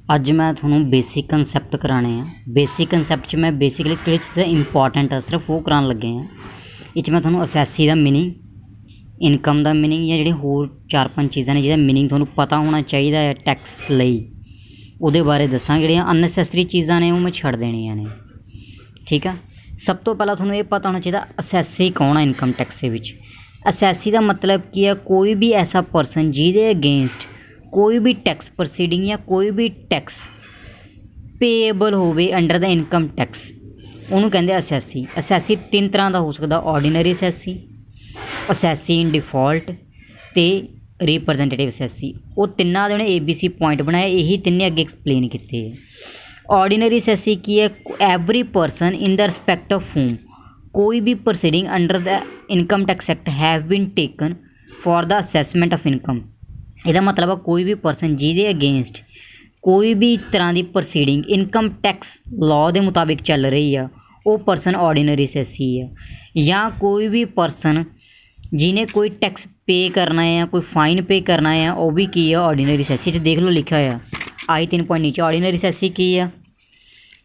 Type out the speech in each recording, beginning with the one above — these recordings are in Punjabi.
ਅੱਜ मैं थोनों बेसिक कंसैप्ट कराने हैं। बेसिक कंसैप्ट च मैं बेसिकली किहड़ी चीज़ां इंपॉर्टेंट आ सिर्फ वो करान लगे हैं। इस मैं थोनों असैसी का मीनिंग, इनकम का मीनिंग या जिहड़ी होर 4-5 चीज़ां ने जिहदा मीनिंग थोनों पता होना चाहिए है टैक्स लई, उहदे बारे दसांगे। जिहड़ियां अननैसैसरी चीज़ां ने वो मैं छड्ड देणियां ने। ठीक है, सब तो पहला थोनों ये पता होना चाहिए असैसी कौन है इनकम टैक्स दे विच। असैसी का मतलब की है कोई भी ऐसा परसन जिहदे अगेंस्ट कोई भी टैक्स प्रोसीडिंग या कोई भी टैक्स पेएबल होवे अंडर द इनकम टैक्स, उन्होंने कहते असैसी। असैसी 3 तरह का हो सकता, ऑर्डीनरी असैसी, असैसी इन डिफॉल्ट ते रिप्रजेंटेटिव असैसी। वो तिना ने ABC पॉइंट बनाए, यही तिने अगे एक्सप्लेन किए। ऑर्डीनरी असैसी की है every person in the respect of whom कोई भी proceeding under the income tax act have been taken for the assessment of income. ਇਹਦਾ मतलब है कोई भी परसन ਜਿਹਦੇ अगेंस्ट कोई भी तरह की प्रोसीडिंग इनकम टैक्स लॉ के मुताबिक चल रही है वो परसन ऑर्डीनरी असैसी है। या कोई भी परसन जिन्हें कोई टैक्स पे करना है या कोई फाइन पे करना है वो भी की है ऑर्डीनरी असैसी। देख लो लिखा है आई 3 पॉइंट नीचे ऑर्डीनरी असैसी की है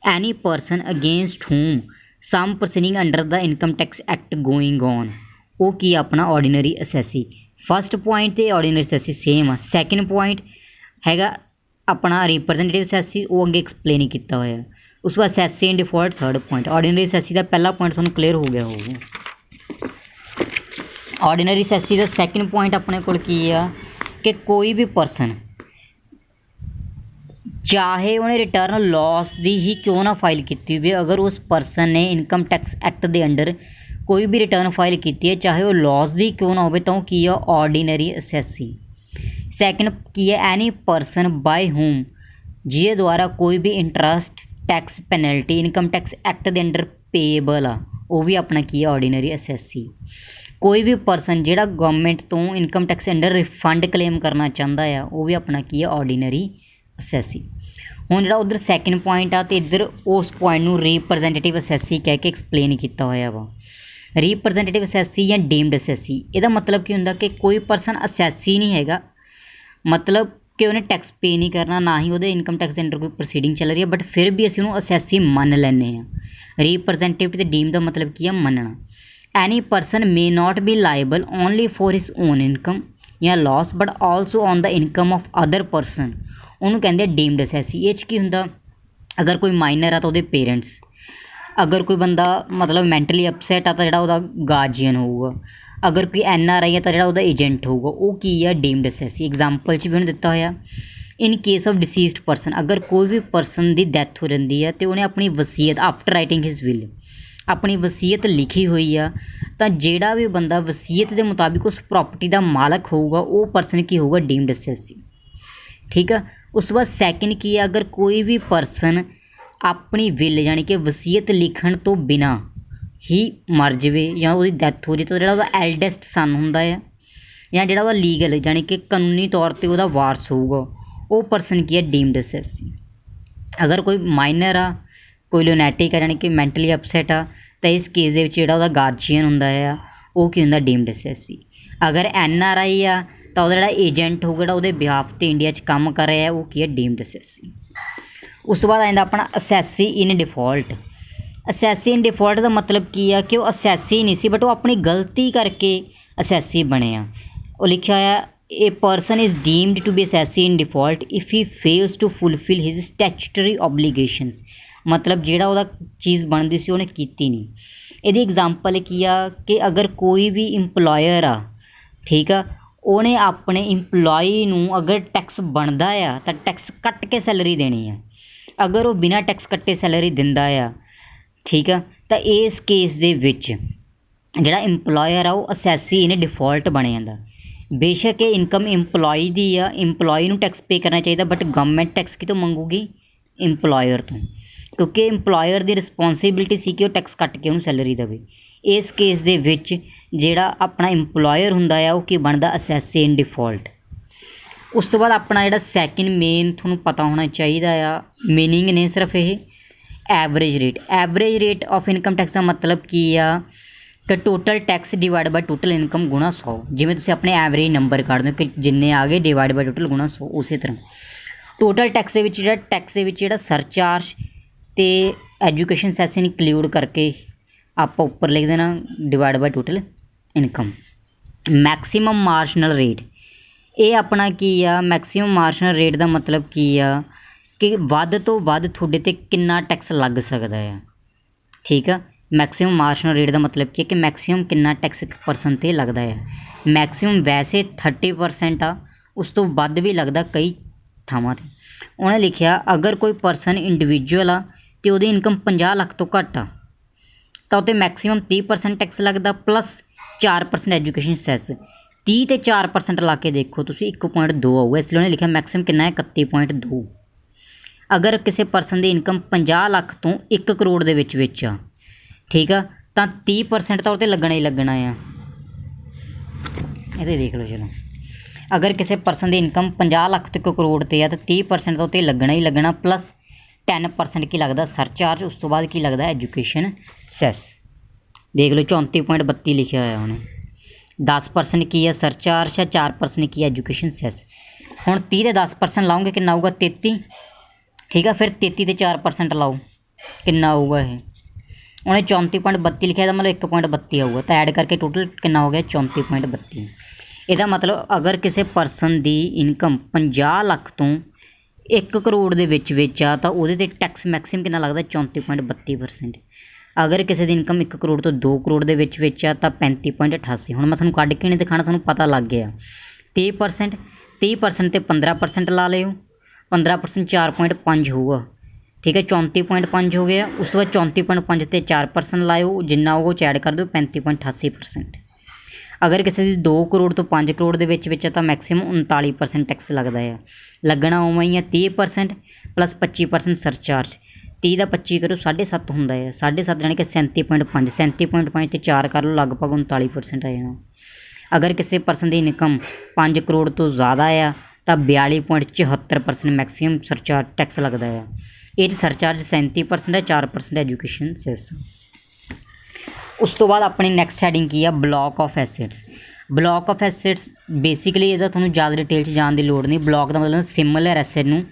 any person against whom some proceeding under the income tax act going on, वो की अपना ऑर्डीनरी असैसी। फस्ट पॉइंट तो ऑर्डीनरी असैसी सेम आ। सैकेंड पॉइंट हैगा अपना रिप्रजेंटेटिव असैसी, वो अगे एक्सप्लेन किया होया। उस बाद assessee in default third point. Ordinary assessee का पहला पॉइंट थोड़ा क्लीयर हो गया होगा। ऑर्डीनरी असैसी का सैकेंड पॉइंट अपने को कि कोई भी परसन चाहे उन्हें रिटर्न लॉस की ही क्यों ना फाइल की हुई, अगर उस परसन ने इनकम टैक्स एक्ट के अंडर कोई भी रिटर्न फाइल की है चाहे वो लॉस की क्यों ना हो, तो की है ऑर्डीनरी असैसी। सैकेंड की है एनी परसन बाय होम जिसके द्वारा कोई भी interest tax penalty income tax act के अंडर पेएबल आ, वो भी अपना की है ऑर्डीनरी असैसी। कोई भी परसन जिहड़ा गवर्नमेंट तो income tax under refund claim करना चाहता है वो भी अपना की है ऑर्डीनरी असैसी। हुण जिहड़ा उधर सैकेंड पॉइंट आ तो इधर उस पॉइंट नूं रिप्रजेंटेटिव असैसी कह के एक्सप्लेन किया होया वा। रिप्रजेंटेटिव असैसी या डीम्ड असैसी, ਇਹਦਾ मतलब की होंदा कि कोई परसन असैसी नहीं हैगा, मतलब कि उन्हें टैक्स पे नहीं करना, ना ही वो इनकम टैक्स के अंडर कोई प्रोसीडिंग चल रही है, बट फिर भी असीं उन्होंने असैसी मन लैने हैं। रिप्रजेंटेटिव ते डीम का मतलब की है मनना। Any person may not be liable only for his own income या loss but also on the income of other person, उन्होंने कहते डीम्ड असैसी। ये की होंदा अगर कोई माइनर आ तो वो पेरेंट्स, अगर कोई बंदा मतलब मैंटली अपसैट आ तो जिहड़ा उहदा गार्जियन होगा, अगर कोई NRI है तो जिहड़ा उहदा एजेंट होगा वो की है डीम्ड असैसी। एग्जाम्पल भी उन्हें दिता होया इन केस ऑफ डिसीजड परसन, अगर कोई भी परसन की डैथ हो जाती है तो उन्हें अपनी वसीयत आफ्टर राइटिंग हिज विल अपनी वसीयत लिखी हुई है, तो जिहड़ा भी बंदा वसीयत के मुताबिक उस प्रॉपर्टी का मालक होगा वो परसन की होगा डीम्ड असैसी। ठीक है, उस बाद सैकेंड की है अगर कोई भी परसन अपनी विल यानी कि वसीयत लिखण तो बिना ही मर जाए या उसकी डैथ हो जाए तो जो एल्डेस्ट सन होंदा है या जो लीगल यानी कि कानूनी तौर पर वह वारस होगा वो परसन की है डीम्ड असैसी। अगर कोई माइनर आ कोई लुनैटिक है यानी कि मैंटली अपसैट आ तो इस केस के जो गार्जियन होंदा है वो की होंदा डीम्ड असैसी। अगर NRI आ तो वह जो एजेंट होगा जो उसके बिहाफ से इंडिया काम कर रहा है वो की है डीम्ड असैसी। उस बाद आंदा अपना असैसी इन डिफॉल्ट। असैसी इन डिफॉल्ट का मतलब की है कि वो असैसी नहीं सी बट वो अपनी गलती करके असैसी बने आ। वो लिखा है a person is deemed to be assessee in default if he fails to fulfil his statutory obligations, मतलब जिहड़ा उहदा चीज़ बनती सी उहने कीती नहीं। इहदी एग्जाम्पल की आ कि अगर कोई भी इंपलॉयर आ, ठीक है, उन्हें अपने इंपलॉई नूं अगर टैक्स बनता आ तो टैक्स कट के सैलरी देनी है, अगर वो बिना टैक्स कट्टे सैलरी दिंदा आ, ठीक है, तो इस केस दे विच जिहड़ा इंपलॉयर आ वो असैसी इन डिफॉल्ट बन जांदा। बेशक ये इनकम इंपलॉई दी आ, इंपलॉई नूं टैक्स पे करना चाहिए बट गवर्नमेंट टैक्स कितों मंगूगी इंपलॉयर तो, क्योंकि इंपलॉयर की रिस्पोंसिबिलिटी सी कि वो टैक्स कट के उन्होंने सैलरी देवे। इस केस दे विच जिहड़ा अपना इंपलॉयर हुंदा आ वो की बनदा असैसी इन डिफॉल्ट। उस तो बाद अपना जिहड़ा सैकेंड मेन थोनों पता होना चाहिए आ मीनिंग ने सिर्फ ये average rate. Average rate of income tax का मतलब की आ कि total tax divide by total income गुणा 100, जिमें तुसीं अपने एवरेज नंबर कढ दो कि जिन्ने आ गए डिवाइड बाय टोटल गुणा 100 उस तरह। ਟੋਟਲ ਟੈਕਸ ਦੇ ਵਿੱਚ ਜਿਹੜਾ ਸਰਚਾਰਜ ਤੇ ਐਜੂਕੇਸ਼ਨ ਸੈਸ ਇਨਕਲੂਡ ਕਰਕੇ ਆਪਾਂ ਉੱਪਰ ਲਿਖ ਦੇਣਾ divide by total income. Maximum marginal rate, ਇਹ ਆਪਣਾ ਕੀ ਆ, ਮੈਕਸੀਮਮ ਮਾਰਜਨਲ ਰੇਟ ਦਾ ਮਤਲਬ ਕੀ ਆ ਕਿ ਵੱਧ ਤੋਂ ਵੱਧ ਤੁਹਾਡੇ 'ਤੇ ਕਿੰਨਾ ਟੈਕਸ ਲੱਗ ਸਕਦਾ ਆ। ਠੀਕ ਆ, ਮੈਕਸੀਮਮ ਮਾਰਜਨਲ ਰੇਟ ਦਾ ਮਤਲਬ ਕੀ ਹੈ ਕਿ ਮੈਕਸੀਮਮ ਕਿੰਨਾ ਟੈਕਸ ਇੱਕ ਪਰਸਨ 'ਤੇ ਲੱਗਦਾ ਆ। ਮੈਕਸੀਮਮ ਵੈਸੇ 30% ਆ, ਉਸ ਤੋਂ ਵੱਧ ਵੀ ਲੱਗਦਾ ਕਈ ਥਾਵਾਂ 'ਤੇ। ਉਹਨੇ ਲਿਖਿਆ ਅਗਰ ਕੋਈ ਪਰਸਨ ਇੰਡੀਵਿਜੂਅਲ ਆ ਅਤੇ ਉਹਦੀ ਇਨਕਮ 50 ਲੱਖ ਤੋਂ ਘੱਟ ਆ ਤਾਂ ਉੱਤੇ ਮੈਕਸੀਮਮ 30% ਟੈਕਸ ਲੱਗਦਾ ਪਲੱਸ 4% ਐਜੂਕੇਸ਼ਨ ਸੈਸ। 30 ਅਤੇ 4% ਲਾ ਕੇ ਦੇਖੋ ਤੁਸੀਂ 1.2 ਆਊਗਾ, ਇਸ ਲਈ ਉਹਨੇ ਲਿਖਿਆ ਮੈਕਸੀਮਮ ਕਿੰਨਾ ਹੈ 31.2। ਅਗਰ ਕਿਸੇ ਪਰਸਨ ਦੀ ਇਨਕਮ 50 ਲੱਖ ਤੋਂ 1 ਕਰੋੜ ਦੇ ਵਿੱਚ ਆ, ਠੀਕ ਆ, ਤਾਂ 30% ਤਾਂ ਉਹ 'ਤੇ ਲੱਗਣਾ ਹੀ ਲੱਗਣਾ ਆ। ਇਹਦੇ ਦੇਖ ਲਓ, ਚਲੋ ਅਗਰ ਕਿਸੇ ਪਰਸਨ ਦੀ ਇਨਕਮ 50 ਲੱਖ ਤੋਂ 1 ਕਰੋੜ 'ਤੇ ਆ ਤਾਂ 30% ਤਾਂ ਉਹ 'ਤੇ ਲੱਗਣਾ ਹੀ ਲੱਗਣਾ ਪਲੱਸ 10% ਕੀ ਲੱਗਦਾ ਸਰਚਾਰਜ, ਉਸ ਤੋਂ ਬਾਅਦ ਕੀ ਲੱਗਦਾ ਐਜੂਕੇਸ਼ਨ ਸੈਸ। ਦੇਖ ਲਓ 34.32 ਲਿਖਿਆ ਹੋਇਆ ਉਹਨੇ। 10% ਕੀ ਹੈ ਸਰਚਾਰਜ, 4% ਕੀ ਹੈ ਐਜੂਕੇਸ਼ਨ ਸੈਸ। ਹੁਣ 30 ਤੇ 10% ਲਾਉਂਗੇ ਕਿੰਨਾ ਆਊਗਾ 33। ਠੀਕ ਆ, ਫਿਰ 33 ਤੇ 4% ਲਾਓ ਕਿੰਨਾ ਆਊਗਾ ਇਹ। ਉਹਨੇ 34.32 ਲਿਖਿਆ, ਇਹਦਾ ਮਤਲਬ 1.32 ਆਊਗਾ, ਤਾਂ ਐਡ ਕਰਕੇ ਟੋਟਲ ਕਿੰਨਾ ਹੋ ਗਿਆ 34.32। ਇਹਦਾ ਮਤਲਬ ਅਗਰ ਕਿਸੇ ਪਰਸਨ ਦੀ ਇਨਕਮ 50 ਲੱਖ ਤੋਂ 1 ਕਰੋੜ ਦੇ ਵਿੱਚ ਆ ਤਾਂ ਉਹਦੇ 'ਤੇ ਟੈਕਸ ਮੈਕਸੀਮਮ ਕਿੰਨਾ ਲੱਗਦਾ 34.32%। ਅਗਰ ਕਿਸੇ ਦੀ ਇਨਕਮ 1 ਕਰੋੜ ਤੋਂ 2 ਕਰੋੜ ਦੇ ਵਿੱਚ ਆ ਤਾਂ 35.88। ਹੁਣ ਮੈਂ ਤੁਹਾਨੂੰ ਕੱਢ ਕੇ ਨਹੀਂ ਦਿਖਾਉਣਾ, ਤੁਹਾਨੂੰ ਪਤਾ ਲੱਗ ਗਿਆ। 30% 30% ਤੇ 15% ਲਾ ਲਿਓ, 15% 4.5 ਹੋਊਗਾ। ਠੀਕ ਹੈ, 34.5 ਹੋ ਗਿਆ। ਉਸ ਤੋਂ ਬਾਅਦ 34.5 ਤੇ 4% ਲਾਇਓ, ਜਿੰਨਾ ਉਹ 'ਚ ਐਡ ਕਰ ਦਿਓ 35.88%। ਅਗਰ ਕਿਸੇ ਦੀ 2 ਕਰੋੜ ਤੋਂ 5 ਕਰੋੜ ਦੇ ਵਿੱਚ ਆ ਤਾਂ ਮੈਕਸੀਮਮ 39% ਟੈਕਸ ਲੱਗਦਾ ਆ। ਲੱਗਣਾ ਉਵੇਂ ਹੀ ਆ 30% ਪਲੱਸ 25% ਸਰਚਾਰਜ। 30 ਦਾ 25 ਕਰੋ 7.5 ਹੁੰਦਾ ਹੈ, 7.5 ਜਾਣੀ ਕਿ 37.5, 37.5 ਤੇ 4 ਕਰ ਲਓ ਲਗਭਗ 39% ਆ ਜਾਣਾ। ਅਗਰ ਕਿਸੇ ਪਰਸਨ ਦੀ ਇਨਕਮ 5 ਕਰੋੜ ਤੋਂ ਜ਼ਿਆਦਾ ਆ ਤਾਂ 42.74% ਮੈਕਸੀਮਮ ਸਰਚਾਰਜ ਟੈਕਸ ਲੱਗਦਾ ਆ। ਇਹ 'ਚ ਸਰਚਾਰਜ 37% ਹੈ, 4% ਐਜੂਕੇਸ਼ਨ ਸੈਸ। ਉਸ ਤੋਂ ਬਾਅਦ ਆਪਣੀ ਨੈਕਸਟ ਹੈਡਿੰਗ ਕੀ ਆ, block of assets. Block of assets basically ਇਹਦਾ ਤੁਹਾਨੂੰ ਜ਼ਿਆਦਾ ਡਿਟੇਲ 'ਚ ਜਾਣ ਦੀ ਲੋੜ ਨਹੀਂ। ਬਲੋਕ ਦਾ ਮਤਲਬ ਸਿਮਿਲਰ ਐਸੈਟ ਨੂੰ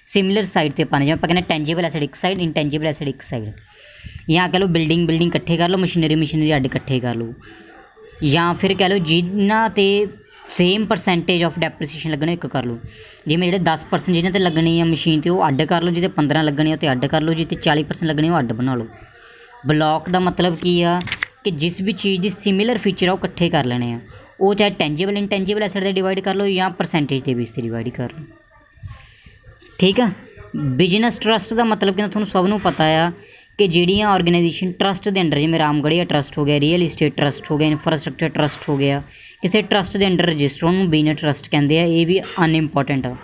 ਸਿਮਿਲਰ ਸਾਈਡ 'ਤੇ ਪਾਉਣਾ, ਜਿਵੇਂ ਆਪਾਂ ਕਹਿੰਦੇ ਟੈਂਜੀਬਲ ਐਸੈਟ ਇੱਕ ਸਾਈਡ, ਇਨਟੈਂਜੀਬਲ ਐਸੈਟ ਇੱਕ ਸਾਈਡ। ਜਾਂ ਕਹਿ ਲਓ ਬਿਲਡਿੰਗ ਇਕੱਠੇ ਕਰ ਲਓ, ਮਸ਼ੀਨਰੀ ਅੱਡ ਇਕੱਠੇ ਕਰ ਲਓ, ਜਾਂ ਫਿਰ ਕਹਿ ਲਓ ਜਿਨ੍ਹਾਂ 'ਤੇ ਸੇਮ ਪਰਸੈਂਟੇਜ ਆਫ ਡੈਪਰੀਸੀਏਸ਼ਨ ਲੱਗਣੇ ਇੱਕ ਕਰ ਲਓ। ਜਿਵੇਂ ਜਿਹੜੇ 10% ਜਿਹਨਾਂ 'ਤੇ ਲੱਗਣੀ ਆ ਮਸ਼ੀਨ 'ਤੇ ਉਹ ਅੱਡ ਕਰ ਲਓ, ਜਿਹਦੇ 15 ਲੱਗਣੀ ਉਹ 'ਤੇ ਅੱਡ ਕਰ ਲਓ, ਜਿਹਦੇ 40% ਲੱਗਣੀ ਉਹ ਅੱਡ ਬਣਾ ਲਓ। ਬਲੋਕ ਦਾ ਮਤਲਬ ਕੀ ਆ ਕਿ ਜਿਸ ਵੀ ਚੀਜ਼ ਦੀ ਸਿਮਿਲਰ ਫੀਚਰ ਆ ਉਹ ਇਕੱਠੇ ਕਰ ਲੈਣੇ ਆ। ਉਹ ਚਾਹੇ ਟੈਂਜੀਬਲ ਇਨਟੈਂਜੀਬਲ ਐਸੈਟ 'ਤੇ ਡਿਵਾਈਡ ਕਰ ਲਓ ਜਾਂ ਪਰਸੈਂਟੇਜ ਦੇ ਬੇਸ 'ਤੇ ਡਿਵਾਈਡ ਕਰ ਲਓ। ਠੀਕ ਆ। ਬਿਜਨਸ ਟਰਸਟ ਦਾ ਮਤਲਬ ਕਿ ਤੁਹਾਨੂੰ ਸਭ ਨੂੰ ਪਤਾ ਆ ਕਿ ਜਿਹੜੀਆਂ ਔਰਗੇਨਾਈਜੇਸ਼ਨ ਟਰਸਟ ਦੇ ਅੰਡਰ, ਜਿਵੇਂ ਰਾਮਗੜੀਆ ਟਰਸਟ ਹੋ ਗਿਆ, ਰੀਅਲ ਇਸਟੇਟ ਟਰਸਟ ਹੋ ਗਿਆ, ਇਨਫਰਾਸਟਰਕਚਰ ਟਰਸਟ ਹੋ ਗਿਆ, ਕਿਸੇ ਟਰਸਟ ਦੇ ਅੰਡਰ ਰਜਿਸਟਰ ਉਹਨੂੰ ਬਿਜਨਸ ਟਰਸਟ ਕਹਿੰਦੇ ਆ। ਇਹ ਵੀ ਅਨਇੰਪੋਰਟੈਂਟ ਆ।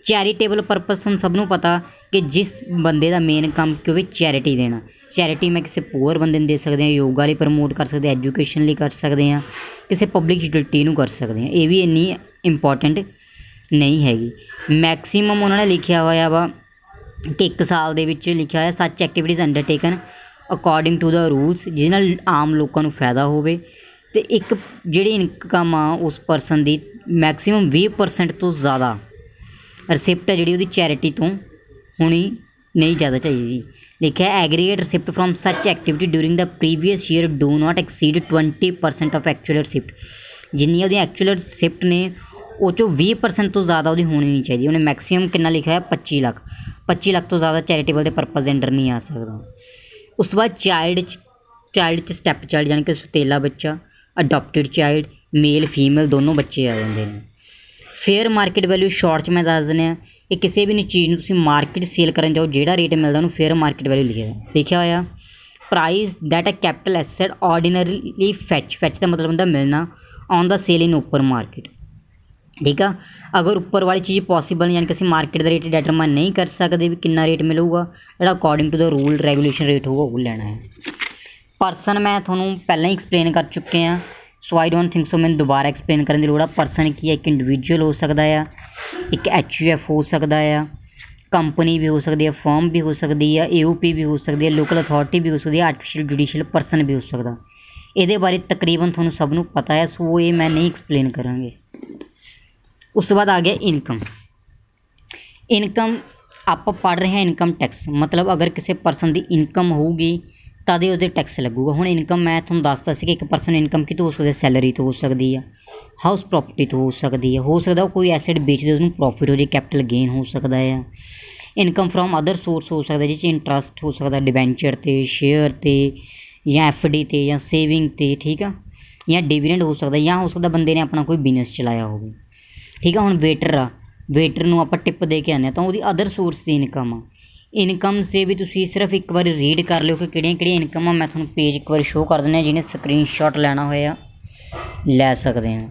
ਚੈਰੀਟੇਬਲ ਪਰਪਸ ਤੁਹਾਨੂੰ ਸਭ ਨੂੰ ਪਤਾ ਕਿ ਜਿਸ ਬੰਦੇ ਦਾ ਮੇਨ ਕੰਮ ਕਿ ਉਹ ਵੀ ਚੈਰਿਟੀ ਦੇਣਾ। ਚੈਰਿਟੀ ਮੈਂ ਕਿਸੇ ਪੂਅਰ ਬੰਦੇ ਨੂੰ ਦੇ ਸਕਦੇ ਹਾਂ, ਯੋਗਾ ਲਈ ਪ੍ਰਮੋਟ ਕਰ ਸਕਦੇ ਹਾਂ, ਐਜੂਕੇਸ਼ਨ ਲਈ ਕਰ ਸਕਦੇ ਹਾਂ, ਕਿਸੇ ਪਬਲਿਕ ਯੂਟਿਲਿਟੀ ਨੂੰ ਕਰ ਸਕਦੇ ਹਾਂ। ਇਹ ਵੀ ਇੰਨੀ ਇੰਪੋਰਟੈਂਟ ਨਹੀਂ ਹੈਗੀ। ਮੈਕਸੀਮਮ ਉਹਨਾਂ ਨੇ ਲਿਖਿਆ ਹੋਇਆ ਵਾ ਕਿ 1 ਸਾਲ ਦੇ ਵਿੱਚ ਲਿਖਿਆ ਹੋਇਆ such activities undertaken according to the rules, ਜਿਹਦੇ ਨਾਲ ਆਮ ਲੋਕਾਂ ਨੂੰ ਫਾਇਦਾ ਹੋਵੇ। ਅਤੇ ਇੱਕ ਜਿਹੜੀ ਇਨਕਮ ਆ ਉਸ ਪਰਸਨ ਦੀ ਮੈਕਸੀਮਮ 20% ਤੋਂ ਜ਼ਿਆਦਾ ਰਿਸਿਪਟ ਹੈ ਜਿਹੜੀ ਉਹਦੀ ਚੈਰਿਟੀ ਤੋਂ ਹੋਣੀ ਨਹੀਂ ਜ਼ਿਆਦਾ ਚਾਹੀਦੀ। ਲਿਖਿਆ aggregate receipt from such activity during the previous year do not exceed 20% of actual receipt. ਜਿੰਨੀਆਂ ਉਹਦੀਆਂ ਐਕਚੁਅਲ ਰਿਸਿਪਟ ਨੇ ਉਹ 'ਚੋਂ 20% ਤੋਂ ਜ਼ਿਆਦਾ ਉਹਦੀ ਹੋਣੀ ਨਹੀਂ ਚਾਹੀਦੀ। ਉਹਨੇ ਮੈਕਸੀਮਮ ਕਿੰਨਾ ਲਿਖਿਆ ਹੈ 25 ਲੱਖ। 25 ਲੱਖ ਤੋਂ ਜ਼ਿਆਦਾ ਚੈਰੀਟੇਬਲ ਦੇ ਪਰਪਸ ਦੇ ਅੰਡਰ ਨਹੀਂ ਆ ਸਕਦਾ। ਉਸ ਤੋਂ ਬਾਅਦ ਚਾਈਲਡ 'ਚ ਸਟੈਪ ਚਾਈਲਡ ਯਾਨੀ ਕਿ ਸੁਤੇਲਾ ਬੱਚਾ, ਅਡੋਪਟਡ ਚਾਈਲਡ, ਮੇਲ ਫੀਮੇਲ ਦੋਨੋਂ ਬੱਚੇ ਆ ਜਾਂਦੇ ਨੇ। ਫੇਅਰ ਮਾਰਕੀਟ ਵੈਲਿਊ ਸ਼ਾਰਟ 'ਚ ਮੈਂ ਦੱਸ ਦਿੰਦਾ। ਇਹ ਕਿਸੇ ਵੀ ਚੀਜ਼ ਨੂੰ ਤੁਸੀਂ ਮਾਰਕੀਟ ਸੇਲ ਕਰਨ ਜਾਓ, ਜਿਹੜਾ ਰੇਟ ਮਿਲਦਾ ਉਹਨੂੰ ਫੇਅਰ ਮਾਰਕੀਟ ਵੈਲਿਊ ਲਿਖਿਆ ਹੋਇਆ। Price that a capital asset ordinarily fetch ਦਾ ਮਤਲਬ ਹੁੰਦਾ ਮਿਲਣਾ on the sale in open market. ਠੀਕ ਆ। ਅਗਰ ਉੱਪਰ ਵਾਲੀ ਚੀਜ਼ ਪੋਸੀਬਲ ਯਾਨੀ ਕਿ ਅਸੀਂ ਮਾਰਕੀਟ ਦਾ ਰੇਟ ਡਿਟਰਮਾਈਨ ਨਹੀਂ ਕਰ ਸਕਦੇ ਵੀ ਕਿੰਨਾ ਰੇਟ ਮਿਲੂਗਾ, ਜਿਹੜਾ according to the rule regulation rate ਹੋਊਗਾ ਉਹ ਲੈਣਾ ਹੈ। ਪਰਸਨ ਮੈਂ ਤੁਹਾਨੂੰ ਪਹਿਲਾਂ ਹੀ ਐਕਸਪਲੇਨ ਕਰ ਚੁੱਕੇ ਹਾਂ, ਸੋ ਆਈ ਡੋਂਟ ਥਿੰਕ ਸੋ ਮੈਨੂੰ ਦੁਬਾਰਾ ਐਕਸਪਲੇਨ ਕਰਨ ਦੀ ਲੋੜ ਆ। ਪਰਸਨ ਕੀ ਹੈ, ਇੱਕ ਇੰਡੀਵਿਜੂਅਲ ਹੋ ਸਕਦਾ ਆ, ਇੱਕ HUF ਹੋ ਸਕਦਾ ਆ, ਕੰਪਨੀ ਵੀ ਹੋ ਸਕਦੀ ਹੈ, ਫਰਮ ਵੀ ਹੋ ਸਕਦੀ ਹੈ, AOP ਵੀ ਹੋ ਸਕਦੀ ਹੈ, ਲੋਕਲ ਅਥਾਰਟੀ ਵੀ ਹੋ ਸਕਦੀ ਹੈ, ਆਰਟੀਫਿਸ਼ੀਅਲ ਜੁਡੀਸ਼ੀਅਲ ਪਰਸਨ ਵੀ ਹੋ ਸਕਦਾ। ਇਹਦੇ ਬਾਰੇ ਤਕਰੀਬਨ ਤੁਹਾਨੂੰ ਸਭ ਨੂੰ ਪਤਾ ਹੈ, ਸੋ ਇਹ ਮੈਂ ਨਹੀਂ ਐਕਸਪਲੇਨ ਕਰਾਂਗੇ। ਉਸ ਤੋਂ ਬਾਅਦ ਆ ਗਿਆ ਇਨਕਮ। ਇਨਕਮ ਆਪਾਂ ਪੜ੍ਹ ਰਹੇ ਹਾਂ ਇਨਕਮ ਟੈਕਸ, ਮਤਲਬ ਅਗਰ ਕਿਸੇ ਪਰਸਨ ਦੀ ਇਨਕਮ ਹੋਊਗੀ ਤਦ ਹੀ ਉਹਦੇ ਟੈਕਸ ਲੱਗੂਗਾ। ਹੁਣ ਇਨਕਮ ਮੈਂ ਤੁਹਾਨੂੰ ਦੱਸਤਾ ਸੀ ਕਿ ਇੱਕ ਪਰਸਨ ਇਨਕਮ ਕਿਤੋਂ ਹੋ ਸਕਦੀ ਹੈ, ਸੈਲਰੀ ਤੋਂ ਹੋ ਸਕਦੀ ਆ, ਹਾਊਸ ਪ੍ਰੋਪਰਟੀ ਤੋਂ ਹੋ ਸਕਦਾ ਉਹ ਕੋਈ ਐਸੈਟ ਵੇਚਦੇ ਉਸਨੂੰ ਪ੍ਰੋਫਿਟ ਹੋ ਜੇ, ਕੈਪੀਟਲ ਗੇਨ ਹੋ ਸਕਦਾ ਆ। ਇਨਕਮ ਫਰੋਮ ਅਦਰ ਸੋਰਸ ਹੋ ਸਕਦਾ ਜਿਸ 'ਚ ਇੰਟਰਸਟ ਹੋ ਸਕਦਾ ਡਿਬੈਂਚਰ 'ਤੇ, ਸ਼ੇਅਰ 'ਤੇ, ਜਾਂ FD 'ਤੇ, ਜਾਂ ਸੇਵਿੰਗ 'ਤੇ, ਠੀਕ ਆ, ਜਾਂ ਡਿਵੀਡੈਂਡ ਹੋ ਸਕਦਾ, ਜਾਂ ਹੋ ਸਕਦਾ ਬੰਦੇ ਨੇ ਆਪਣਾ ਕੋਈ ਬਿਜ਼ਨਸ ਚਲਾਇਆ ਹੋਵੇ, ਠੀਕ ਆ। ਹੁਣ ਵੇਟਰ ਆ, ਵੇਟਰ ਨੂੰ ਆਪਾਂ ਟਿਪ ਦੇ ਕੇ ਆਉਂਦੇ ਹਾਂ ਤਾਂ ਉਹਦੀ ਅਦਰ ਸੋਰਸ ਦੀ ਇਨਕਮ ਆ। ਇਨਕਮਸ ਦੇ ਵੀ ਤੁਸੀਂ ਸਿਰਫ ਇੱਕ ਵਾਰੀ ਰੀਡ ਕਰ ਲਿਓ ਕਿ ਕਿਹੜੀਆਂ ਕਿਹੜੀਆਂ ਇਨਕਮ ਆ। ਮੈਂ ਤੁਹਾਨੂੰ ਪੇਜ ਇੱਕ ਵਾਰੀ ਸ਼ੋਅ ਕਰ ਦਿੰਦਾ, ਜਿਹਨੇ ਸਕਰੀਨਸ਼ਾਟ ਲੈਣਾ ਹੋਇਆ ਲੈ ਸਕਦੇ ਆ।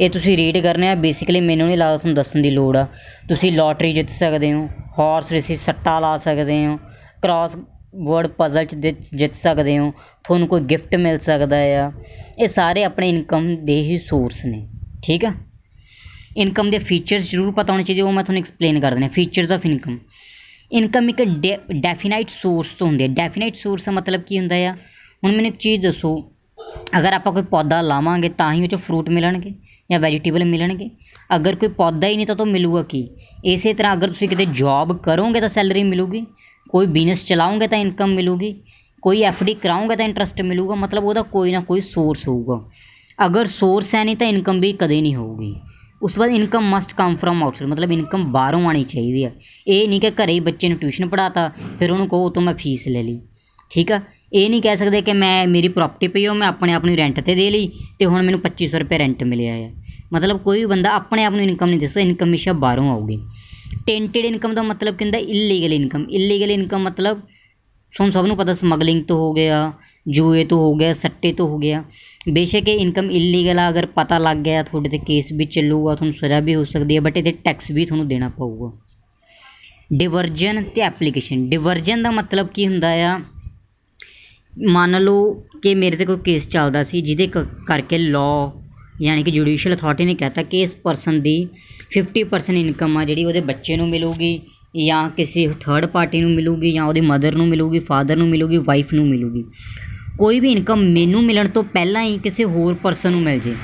ਇਹ ਤੁਸੀਂ ਰੀਡ ਕਰਨੇ ਆ। ਬੇਸਿਕਲੀ ਮੈਨੂੰ ਨਹੀਂ ਲੱਗਦਾ ਤੁਹਾਨੂੰ ਦੱਸਣ ਦੀ ਲੋੜ ਆ। ਤੁਸੀਂ ਲੋਟਰੀ ਜਿੱਤ ਸਕਦੇ ਹੋ, ਹਾਰਸ ਰੇਸਿਸ ਸੱਟਾ ਲਾ ਸਕਦੇ ਹੋ, ਕ੍ਰਾਸ ਵਰਡ ਪਜ਼ਲ 'ਚ ਜਿੱਤ ਸਕਦੇ ਹੋ, ਤੁਹਾਨੂੰ ਕੋਈ ਗਿਫਟ ਮਿਲ ਸਕਦਾ ਆ। ਇਹ ਸਾਰੇ ਆਪਣੇ ਇਨਕਮ ਦੇ ਹੀ ਸੋਰਸ ਨੇ, ਠੀਕ ਆ। ਇਨਕਮ ਦੇ ਫੀਚਰਸ ਜ਼ਰੂਰ ਪਤਾ ਹੋਣੇ ਚਾਹੀਦੇ, ਉਹ ਮੈਂ ਤੁਹਾਨੂੰ ਐਕਸਪਲੇਨ ਕਰ ਦਿੰਦਾ। Features of income. ਇਨਕਮ ਇੱਕ ਡੈਫੀਨਾਈਟ ਸੋਰਸ ਤੋਂ ਹੁੰਦੀ ਹੈ। ਡੈਫੀਨਾਈਟ ਸੋਰਸ ਦਾ ਮਤਲਬ ਕੀ ਹੁੰਦਾ ਆ? ਹੁਣ ਮੈਨੂੰ ਇੱਕ ਚੀਜ਼ ਦੱਸੋ, ਅਗਰ ਆਪਾਂ ਕੋਈ ਪੌਦਾ ਲਾਵਾਂਗੇ ਤਾਂ ਹੀ ਉਹ 'ਚੋਂ ਫਰੂਟ ਮਿਲਣਗੇ ਜਾਂ ਵੈਜੀਟੇਬਲ ਮਿਲਣਗੇ। ਅਗਰ ਕੋਈ ਪੌਦਾ ਹੀ ਨਹੀਂ ਤਾਂ ਮਿਲੂਗਾ ਕੀ? ਇਸੇ ਤਰ੍ਹਾਂ ਅਗਰ ਤੁਸੀਂ ਕਿਤੇ ਜੋਬ ਕਰੋਗੇ ਤਾਂ ਸੈਲਰੀ ਮਿਲੂਗੀ, ਕੋਈ ਬਿਜ਼ਨਸ ਚਲਾਓਗੇ ਤਾਂ ਇਨਕਮ ਮਿਲੂਗੀ, ਕੋਈ FD ਕਰਾਓਗੇ ਤਾਂ ਇੰਟਰਸਟ ਮਿਲੂਗਾ। ਮਤਲਬ ਉਹਦਾ ਕੋਈ ਨਾ ਕੋਈ ਸੋਰਸ ਹੋਊਗਾ। ਅਗਰ ਸੋਰਸ ਹੈ ਨਹੀਂ ਤਾਂ ਇਨਕਮ ਵੀ ਕਦੇ ਨਹੀਂ ਹੋਊਗੀ। ਉਸ ਤੋਂ ਬਾਅਦ income must come from outside, ਮਤਲਬ ਇਨਕਮ ਬਾਹਰੋਂ ਆਉਣੀ ਚਾਹੀਦੀ ਆ। ਇਹ ਨਹੀਂ ਕਿ ਘਰੇ ਹੀ ਬੱਚੇ ਨੂੰ ਟਿਊਸ਼ਨ ਪੜ੍ਹਾਤਾ ਫਿਰ ਉਹਨੂੰ ਕਹੋ ਉਹ ਤੋਂ ਮੈਂ ਫੀਸ ਲੈ ਲਈ, ਠੀਕ ਆ। ਇਹ ਨਹੀਂ ਕਹਿ ਸਕਦੇ ਕਿ ਮੈਂ ਮੇਰੀ ਪ੍ਰੋਪਰਟੀ ਪਈ ਉਹ ਮੈਂ ਆਪਣੇ ਆਪ ਨੂੰ ਰੈਂਟ 'ਤੇ ਦੇ ਲਈ ਅਤੇ ਹੁਣ ਮੈਨੂੰ 2500 ਰੁਪਏ ਰੈਂਟ ਮਿਲਿਆ ਆ। ਮਤਲਬ ਕੋਈ ਵੀ ਬੰਦਾ ਆਪਣੇ ਆਪ ਨੂੰ ਇਨਕਮ ਨਹੀਂ ਦੱਸਦਾ, ਇਨਕਮ ਹਮੇਸ਼ਾ ਬਾਹਰੋਂ ਆਊਗੀ। ਟੈਂਟਡ ਇਨਕਮ ਦਾ ਮਤਲਬ ਕੀ ਹੁੰਦਾ? Illegal income. ਇਲੀਗਲ ਇਨਕਮ ਮਤਲਬ ਤੁਹਾਨੂੰ ਸਭ ਨੂੰ ਪਤਾ ਸਮਗਲਿੰਗ ਤੋਂ ਹੋ ਗਿਆ, ਜੂਏ ਤੋਂ ਹੋ ਗਿਆ, ਸੱਟੇ ਤੋਂ ਹੋ ਗਿਆ। ਬੇਸ਼ੱਕ ਇਹ ਇਨਕਮ ਇਲੀਗਲ ਆ, ਅਗਰ ਪਤਾ ਲੱਗ ਗਿਆ ਤੁਹਾਡੇ 'ਤੇ ਕੇਸ ਵੀ ਚੱਲੂਗਾ, ਤੁਹਾਨੂੰ ਸਜ਼ਾ ਵੀ ਹੋ ਸਕਦੀ ਹੈ, ਬਟ ਇਹਦੇ ਟੈਕਸ ਵੀ ਤੁਹਾਨੂੰ ਦੇਣਾ ਪਊਗਾ। ਡਿਵਰਜਨ ਅਤੇ ਐਪਲੀਕੇਸ਼ਨ। ਡਿਵਰਜਨ ਦਾ ਮਤਲਬ ਕੀ ਹੁੰਦਾ ਆ? ਮੰਨ ਲਓ ਕਿ ਮੇਰੇ 'ਤੇ ਕੋਈ ਕੇਸ ਚੱਲਦਾ ਸੀ ਜਿਹਦੇ ਕਰਕੇ ਲਾਅ ਯਾਨੀ ਕਿ ਜੁਡੀਸ਼ੀਅਲ ਅਥਾਰਟੀ ਨੇ ਕਹਿਤਾ ਕਿ ਇਸ ਪਰਸਨ ਦੀ 50% ਇਨਕਮ ਆ ਜਿਹੜੀ ਉਹਦੇ ਬੱਚੇ ਨੂੰ ਮਿਲੂਗੀ ਜਾਂ ਕਿਸੇ ਥਰਡ ਪਾਰਟੀ ਨੂੰ ਮਿਲੂਗੀ ਜਾਂ ਉਹਦੀ ਮਦਰ ਨੂੰ ਮਿਲੂਗੀ, ਫਾਦਰ ਨੂੰ ਮਿਲੂਗੀ, ਵਾਈਫ ਨੂੰ ਮਿਲੂਗੀ। ਕੋਈ ਵੀ ਇਨਕਮ ਮੈਨੂੰ ਮਿਲਣ ਤੋਂ ਪਹਿਲਾਂ ਹੀ ਕਿਸੇ ਹੋਰ ਪਰਸਨ ਨੂੰ ਮਿਲ ਜੇ,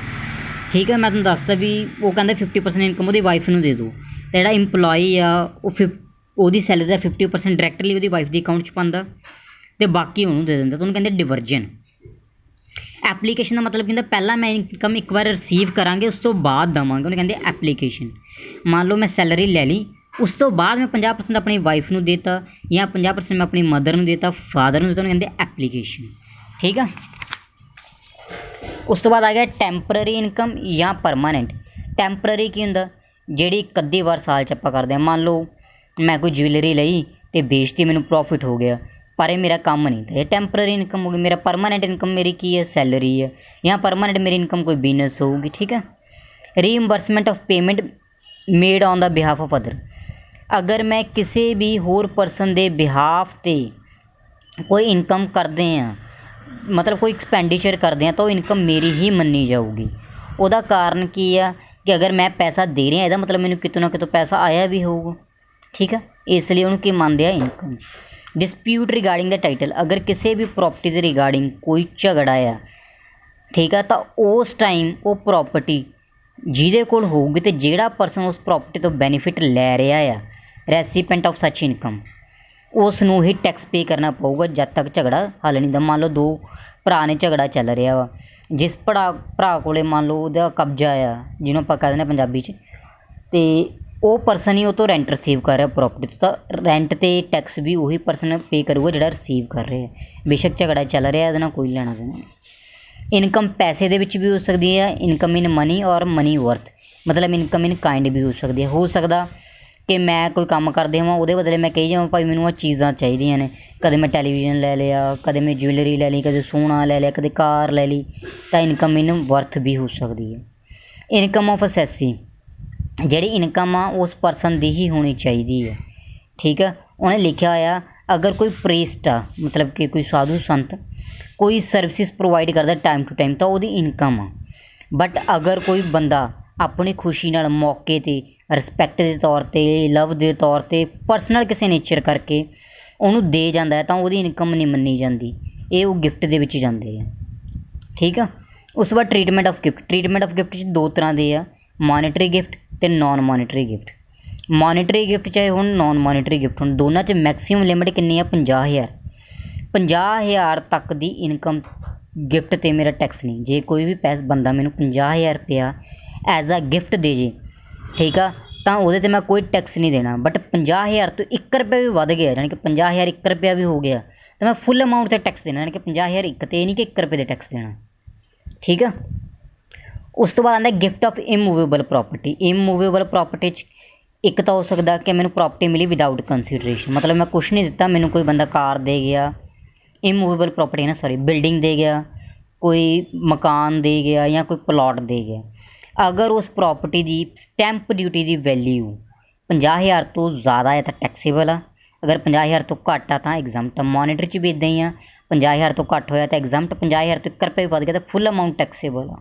ਠੀਕ ਹੈ। ਮੈਂ ਤੁਹਾਨੂੰ ਦੱਸਦਾ ਵੀ ਉਹ ਕਹਿੰਦਾ 50% ਇਨਕਮ ਉਹਦੀ ਵਾਈਫ ਨੂੰ ਦੇ ਦਿਓ, ਅਤੇ ਜਿਹੜਾ ਇੰਪਲੋਈ ਆ ਉਹਦੀ ਸੈਲਰੀ ਦਾ 50% ਡਾਇਰੈਕਟਲੀ ਉਹਦੀ ਵਾਈਫ ਦੀ ਅਕਾਊਂਟ 'ਚ ਪਾਉਂਦਾ ਅਤੇ ਬਾਕੀ ਉਹਨੂੰ ਦੇ ਦਿੰਦਾ, ਤਾਂ ਉਹਨੂੰ ਕਹਿੰਦੇ ਡਿਵਰਜਨ। ਐਪਲੀਕੇਸ਼ਨ ਦਾ ਮਤਲਬ ਕੀ ਹੁੰਦਾ? ਪਹਿਲਾਂ ਮੈਂ ਇਨਕਮ ਇੱਕ ਵਾਰ ਰਿਸੀਵ ਕਰਾਂਗੇ ਉਸ ਤੋਂ ਬਾਅਦ ਦੇਵਾਂਗੇ, ਉਹਨੂੰ ਕਹਿੰਦੇ ਐਪਲੀਕੇਸ਼ਨ। ਮੰਨ ਲਓ ਮੈਂ ਸੈਲਰੀ ਲੈ ਲਈ, ਉਸ ਤੋਂ ਬਾਅਦ ਮੈਂ 50% ਆਪਣੀ ਵਾਈਫ ਨੂੰ ਦੇਤਾ ਜਾਂ 50% ਮੈਂ ਆਪਣੀ ਮਦਰ ਨੂੰ ਦੇਤਾ, ਫਾਦਰ ਨੂੰ ਦੇਤਾ, ਉਹਨੂੰ ਕਹਿੰਦੇ ਐਪਲੀਕੇਸ਼ਨ, ਠੀਕ ਆ। ਉਸ ਤੋਂ ਬਾਅਦ ਆ ਗਿਆ ਟੈਂਪਰਰੀ ਇਨਕਮ ਜਾਂ ਪਰਮਾਨੈਂਟ। ਟੈਂਪਰਰੀ ਕੀ ਹੁੰਦਾ? ਜਿਹੜੀ ਇੱਕ ਅੱਧੀ ਵਾਰ ਸਾਲ 'ਚ ਆਪਾਂ ਕਰਦੇ ਹਾਂ। ਮੰਨ ਲਓ ਮੈਂ ਕੋਈ ਜੁਐਲਰੀ ਲਈ ਅਤੇ ਵੇਚਤੀ, ਮੈਨੂੰ ਪ੍ਰੋਫਿਟ ਹੋ ਗਿਆ, ਪਰ ਇਹ ਮੇਰਾ ਕੰਮ ਨਹੀਂ ਤਾਂ ਇਹ ਟੈਂਪਰਰੀ ਇਨਕਮ ਹੋ ਗਈ। ਮੇਰਾ ਪਰਮਾਨੈਂਟ ਇਨਕਮ ਮੇਰੀ ਕੀ ਹੈ? ਸੈਲਰੀ ਹੈ, ਜਾਂ ਪਰਮਾਨੈਂਟ ਮੇਰੀ ਇਨਕਮ ਕੋਈ ਬਿਜ਼ਨਸ ਹੋਊਗੀ, ਠੀਕ ਹੈ। Reimbursement of payment made on the behalf of other. ਅਗਰ ਮੈਂ ਕਿਸੇ ਵੀ ਹੋਰ ਪਰਸਨ ਦੇ ਬਿਹਾਫ 'ਤੇ ਕੋਈ ਇਨਕਮ ਕਰਦੇ ਹਾਂ, ਮਤਲਬ ਕੋਈ ਐਕਸਪੈਂਡੀਚਰ ਕਰਦੇ ਹਾਂ, ਤਾਂ ਉਹ ਇਨਕਮ ਮੇਰੀ ਹੀ ਮੰਨੀ ਜਾਊਗੀ। ਉਹਦਾ ਕਾਰਨ ਕੀ ਆ ਕਿ ਅਗਰ ਮੈਂ ਪੈਸਾ ਦੇ ਰਿਹਾ ਇਹਦਾ ਮਤਲਬ ਮੈਨੂੰ ਕਿਤੋਂ ਨਾ ਕਿਤੋਂ ਪੈਸਾ ਆਇਆ ਵੀ ਹੋਊਗਾ, ਠੀਕ ਆ। ਇਸ ਲਈ ਉਹਨੂੰ ਕੀ ਮੰਨਦੇ ਆ? ਇਨਕਮ। ਡਿਸਪਿਊਟ ਰਿਗਾਰਡਿੰਗ ਦਾ ਟਾਈਟਲ। ਅਗਰ ਕਿਸੇ ਵੀ ਪ੍ਰੋਪਰਟੀ ਦੇ ਰਿਗਾਰਡਿੰਗ ਕੋਈ ਝਗੜਾ ਆ, ਠੀਕ ਆ, ਤਾਂ ਉਸ ਟਾਈਮ ਉਹ ਪ੍ਰੋਪਰਟੀ ਜਿਹਦੇ ਕੋਲ ਹੋਊਗੀ ਅਤੇ ਜਿਹੜਾ ਪਰਸਨ ਉਸ ਪ੍ਰੋਪਰਟੀ ਤੋਂ ਬੈਨੀਫਿਟ ਲੈ ਰਿਹਾ ਆ, ਰੈਸੀਪੈਂਟ ਆਫ ਸੱਚ ਇਨਕਮ, ਉਸ ਨੂੰ ਹੀ ਟੈਕਸ ਪੇ ਕਰਨਾ ਪਊਗਾ ਜਦ ਤੱਕ ਝਗੜਾ ਹੱਲ ਨਹੀਂ ਹੁੰਦਾ। ਮੰਨ ਲਓ ਦੋ ਭਰਾ ਨੇ ਝਗੜਾ ਚੱਲ ਰਿਹਾ ਵਾ, ਜਿਸ ਭਰਾ ਕੋਲ ਮੰਨ ਲਓ ਉਹਦਾ ਕਬਜ਼ਾ ਆ, ਜਿਹਨੂੰ ਆਪਾਂ ਕਹਿ ਦਿੰਦੇ ਹਾਂ ਪੰਜਾਬੀ 'ਚ, ਅਤੇ ਉਹ ਪਰਸਨ ਹੀ ਉਹ ਤੋਂ ਰੈਂਟ ਰਿਸੀਵ ਕਰ ਰਿਹਾ ਪ੍ਰੋਪਰਟੀ ਤੋਂ, ਤਾਂ ਰੈਂਟ 'ਤੇ ਟੈਕਸ ਵੀ ਉਹੀ ਪਰਸਨ ਪੇ ਕਰੂਗਾ ਜਿਹੜਾ ਰਿਸੀਵ ਕਰ ਰਿਹਾ। ਬੇਸ਼ੱਕ ਝਗੜਾ ਚੱਲ ਰਿਹਾ, ਇਹਦੇ ਨਾਲ ਕੋਈ ਲੈਣਾ ਦੇਣਾ। ਇਨਕਮ ਪੈਸੇ ਦੇ ਵਿੱਚ ਵੀ ਹੋ ਸਕਦੀ ਹੈ, ਇਨਕਮ ਇਨ ਮਨੀ ਔਰ ਮਨੀ ਵਰਥ, ਮਤਲਬ ਇਨਕਮ ਇਨ ਕਾਇੰਡ ਵੀ ਹੋ ਸਕਦੀ ਹੈ। ਹੋ ਸਕਦਾ ਕਿ ਮੈਂ ਕੋਈ ਕੰਮ ਕਰਦੇ ਹੋਵਾਂ, ਉਹਦੇ ਬਦਲੇ ਮੈਂ ਕਹੀ ਜਾਵਾਂ ਭਾਈ ਮੈਨੂੰ ਆਹ ਚੀਜ਼ਾਂ ਚਾਹੀਦੀਆਂ ਨੇ, ਕਦੇ ਮੈਂ ਟੈਲੀਵਿਜ਼ਨ ਲੈ ਲਿਆ, ਕਦੇ ਮੈਂ ਜੁਐਲਰੀ ਲੈ ਲਈ, ਕਦੇ ਸੋਨਾ ਲੈ ਲਿਆ, ਕਦੇ ਕਾਰ ਲੈ ਲਈ, ਤਾਂ ਇਨਕਮ ਇਨ ਵਰਥ ਵੀ ਹੋ ਸਕਦੀ ਹੈ। ਇਨਕਮ ਆਫ ਅਸੈਸੀ, ਜਿਹੜੀ ਇਨਕਮ ਆ ਉਸ ਪਰਸਨ ਦੀ ਹੀ ਹੋਣੀ ਚਾਹੀਦੀ ਹੈ, ਠੀਕ ਆ। ਉਹਨੇ ਲਿਖਿਆ ਹੋਇਆ ਅਗਰ ਕੋਈ ਪ੍ਰੀਸਟ ਆ, ਮਤਲਬ ਕਿ ਕੋਈ ਸਾਧੂ ਸੰਤ ਕੋਈ ਸਰਵਿਸਿਜ਼ ਪ੍ਰੋਵਾਈਡ ਕਰਦਾ ਟਾਈਮ ਟੂ ਟਾਈਮ, ਤਾਂ ਉਹਦੀ ਇਨਕਮ ਆ। ਬਟ ਅਗਰ ਕੋਈ ਬੰਦਾ ਆਪਣੀ ਖੁਸ਼ੀ ਨਾਲ ਮੌਕੇ 'ਤੇ ਰਿਸਪੈਕਟ ਦੇ ਤੌਰ 'ਤੇ, ਲਵ ਦੇ ਤੌਰ 'ਤੇ, ਪਰਸਨਲ ਕਿਸੇ ਨੇਚਰ ਕਰਕੇ ਉਹਨੂੰ ਦੇ ਜਾਂਦਾ ਹੈ, ਤਾਂ ਉਹਦੀ ਇਨਕਮ ਨਹੀਂ ਮੰਨੀ ਜਾਂਦੀ, ਇਹ ਉਹ ਗਿਫਟ ਦੇ ਵਿੱਚ ਜਾਂਦੇ ਆ, ਠੀਕ ਆ। ਉਸ ਤੋਂ ਬਾਅਦ treatment of gift. Treatment of gift 'ਚ ਦੋ ਤਰ੍ਹਾਂ ਦੇ ਆ, ਮੋਨੀਟਰੀ ਗਿਫਟ ਅਤੇ non monetary gift. Monetary gift ਚਾਹੇ ਹੁਣ ਨੋਨ ਮੋਨੀਟਰੀ ਗਿਫਟ ਹੁਣ, ਦੋਨਾਂ 'ਚ ਮੈਕਸੀਮਮ ਲਿਮਿਟ ਕਿੰਨੀ ਆ 50,000। 50,000 ਤੱਕ ਦੀ ਇਨਕਮ ਗਿਫਟ 'ਤੇ ਮੇਰਾ ਟੈਕਸ ਨਹੀਂ। ਜੇ ਕੋਈ ਵੀ ਬੰਦਾ ਮੈਨੂੰ 50,000 ਰੁਪਇਆ ਐਜ਼ ਆ ਗਿਫਟ ਦੇ ਜੇ, ਠੀਕ ਆ, ਤਾਂ ਉਹਦੇ 'ਤੇ ਮੈਂ ਕੋਈ ਟੈਕਸ ਨਹੀਂ ਦੇਣਾ। ਬਟ 50,000 ਤੋਂ 1 ਰੁਪਇਆ ਵੀ ਵੱਧ ਗਿਆ, ਜਾਣੀ ਕਿ 50,000 1 ਰੁਪਇਆ ਵੀ ਹੋ ਗਿਆ, ਤਾਂ ਮੈਂ ਫੁੱਲ ਅਮਾਊਂਟ 'ਤੇ ਟੈਕਸ ਦੇਣਾ, ਜਾਣੀ ਕਿ 50,000 ਇੱਕ 'ਤੇ ਨਹੀਂ ਕਿ 1 ਰੁਪਏ ਦੇ ਟੈਕਸ ਦੇਣਾ, ਠੀਕ ਆ। ਉਸ ਤੋਂ ਬਾਅਦ ਆਉਂਦਾ gift of immovable property. Immovable property 'ਚ ਇੱਕ ਤਾਂ ਹੋ ਸਕਦਾ ਕਿ ਮੈਨੂੰ ਪ੍ਰੋਪਰਟੀ ਮਿਲੀ ਵਿਦਾਊਟ ਕੰਸੀਡਰੇਸ਼ਨ, ਮਤਲਬ ਮੈਂ ਕੁਛ ਨਹੀਂ ਦਿੱਤਾ, ਮੈਨੂੰ ਕੋਈ ਬੰਦਾ ਕਾਰ ਦੇ ਗਿਆ, ਇਮੂਵੇਬਲ ਪ੍ਰੋਪਰਟੀ ਨਾ ਸੌਰੀ ਬਿਲਡਿੰਗ ਦੇ ਗਿਆ, ਕੋਈ ਮਕਾਨ ਦੇ ਗਿਆ ਜਾਂ ਕੋਈ ਪਲਾਟ ਦੇ ਗਿਆ। ਅਗਰ ਉਸ ਪ੍ਰੋਪਰਟੀ ਦੀ ਸਟੈਂਪ ਡਿਊਟੀ ਦੀ ਵੈਲਿਊ 50,000 ਤੋਂ ਜ਼ਿਆਦਾ ਹੈ ਤਾਂ ਟੈਕਸੇਬਲ ਆ, ਅਗਰ 50,000 ਤੋਂ ਘੱਟ ਆ ਤਾਂ ਐਗਜ਼ੈਂਪਟ ਆ। ਮੋਨੀਟਰੀ 'ਚ ਵੀ ਇੱਦਾਂ ਹੀ ਆ, 50,000 ਤੋਂ ਘੱਟ ਹੋਇਆ ਤਾਂ ਐਗਜ਼ੈਂਪਟ, 50,000 ਤੋਂ 1 ਰੁਪਏ ਵੱਧ ਗਿਆ ਤਾਂ ਫੁੱਲ ਅਮਾਊਂਟ ਟੈਕਸੇਬਲ ਆ।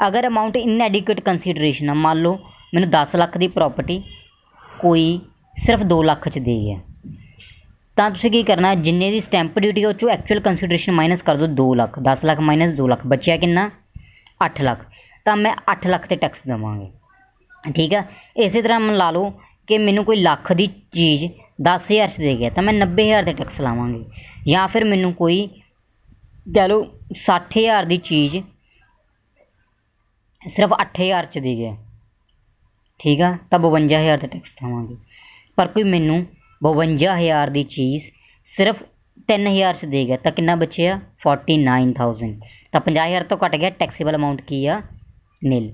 ਅਗਰ ਅਮਾਊਂਟ ਇਨਐਡਿਕੁਏਟ ਕੰਸੀਡਰੇਸ਼ਨ ਆ, ਮੰਨ ਲਓ ਮੈਨੂੰ 10 ਲੱਖ ਦੀ ਪ੍ਰੋਪਰਟੀ ਕੋਈ ਸਿਰਫ 2 ਲੱਖ 'ਚ ਦੇ ਗਿਆ, ਤਾਂ ਤੁਸੀਂ ਕੀ ਕਰਨਾ, ਜਿੰਨੇ ਦੀ ਸਟੈਂਪ ਡਿਊਟੀ ਉਹ 'ਚੋਂ ਐਕਚੁਅਲ ਕੰਸੀਡਰੇਸ਼ਨ ਮਾਈਨਸ ਕਰ ਦਿਓ 2 ਲੱਖ, 10 ਲੱਖ ਮਾਈਨਸ 2 ਲੱਖ ਬਚਿਆ ਕਿੰਨਾ 8 ਲੱਖ, ਤਾਂ ਮੈਂ 8 ਲੱਖ 'ਤੇ ਟੈਕਸ ਦੇਵਾਂਗੇ, ਠੀਕ ਆ। ਇਸੇ ਤਰ੍ਹਾਂ ਮੈਂ ਲਾ ਲਓ ਕਿ ਮੈਨੂੰ ਕੋਈ ਲੱਖ ਦੀ ਚੀਜ਼ 10,000 'ਚ ਦੇ ਗਿਆ ਤਾਂ ਮੈਂ 90,000 'ਤੇ ਟੈਕਸ ਲਾਵਾਂਗੇ, ਜਾਂ ਫਿਰ ਮੈਨੂੰ ਕੋਈ ਕਹਿ ਲਓ 60,000 ਦੀ ਚੀਜ਼ ਸਿਰਫ 8,000 'ਚ ਦੇ ਗਿਆ, ਠੀਕ ਆ, ਤਾਂ 52,000 'ਤੇ ਟੈਕਸ ਦੇਵਾਂਗੇ। ਪਰ ਕੋਈ ਮੈਨੂੰ 52,000 ਦੀ ਚੀਜ਼ ਸਿਰਫ 3,000 'ਚ ਦੇ ਗਿਆ ਤਾਂ ਕਿੰਨਾ ਬਚਿਆ 49,000, ਤਾਂ 50,000 ਤੋਂ ਘੱਟ ਗਿਆ, ਟੈਕਸੇਬਲ ਅਮਾਊਂਟ ਕੀ ਆ ਨਿਲ।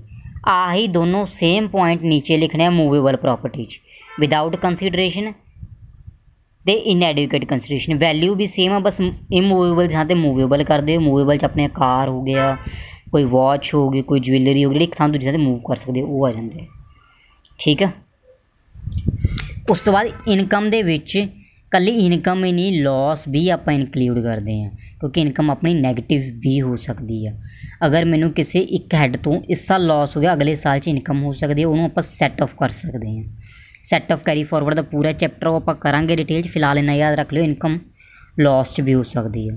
ਆਹੀ ਦੋਨੋਂ ਸੇਮ ਪੁਆਇੰਟ ਨੀਚੇ ਲਿਖਣੇ ਆ ਮੂਵੇਬਲ ਪ੍ਰੋਪਰਟੀ 'ਚ, ਵਿਦਾਊਟ ਕੰਸੀਡਰੇਸ਼ਨ ਅਤੇ ਇਨਐਡਿਕੁਏਟ ਕੰਸੀਡਰੇਸ਼ਨ। ਵੈਲਿਊ ਵੀ ਸੇਮ ਆ, ਬਸ ਇਮੂਵੇਬਲ ਜਾਂ ਤਾਂ ਮੂਵੇਬਲ ਕਰ ਦਿਓ, ਮੂਵੇਬਲ 'ਚ ਆਪਣੇ ਕਾਰ ਹੋ ਗਿਆ, ਕੋਈ ਵਾਚ ਹੋ ਗਈ, ਕੋਈ ਜੁਐਲਰੀ ਹੋ ਗਈ, ਜਿਹੜੀ ਇੱਕ ਥਾਂ ਦੂਜੀ ਥਾਂ 'ਤੇ ਮੂਵ ਕਰ ਸਕਦੇ ਉਹ ਆ ਜਾਂਦੇ, ਠੀਕ ਆ। ਉਸ ਤੋਂ ਬਾਅਦ ਇਨਕਮ ਦੇ ਵਿੱਚ ਇਕੱਲੀ ਇਨਕਮ ਹੀ ਨਹੀਂ, ਲੋਸ ਵੀ ਆਪਾਂ ਇਨਕਲੂਡ ਕਰਦੇ ਹਾਂ, ਕਿਉਂਕਿ ਇਨਕਮ ਆਪਣੀ ਨੈਗੇਟਿਵ ਵੀ ਹੋ ਸਕਦੀ ਆ। ਅਗਰ ਮੈਨੂੰ ਕਿਸੇ ਇੱਕ ਹੈੱਡ ਤੋਂ ਇਸ ਸਾਲ ਲੋਸ ਹੋ ਗਿਆ, ਅਗਲੇ ਸਾਲ 'ਚ ਇਨਕਮ ਹੋ ਸਕਦੀ ਹੈ, ਉਹਨੂੰ ਆਪਾਂ ਸੈੱਟ ਆਫ ਕਰ ਸਕਦੇ ਹਾਂ। ਸੈੱਟ ਆਫ ਕੈਰੀ ਫੋਰਵਰਡ ਦਾ ਪੂਰਾ ਚੈਪਟਰ ਉਹ ਆਪਾਂ ਕਰਾਂਗੇ ਡਿਟੇਲ 'ਚ, ਫਿਲਹਾਲ ਇੰਨਾ ਯਾਦ ਰੱਖ ਲਿਓ ਇਨਕਮ ਲੋਸ 'ਚ ਵੀ ਹੋ ਸਕਦੀ ਹੈ।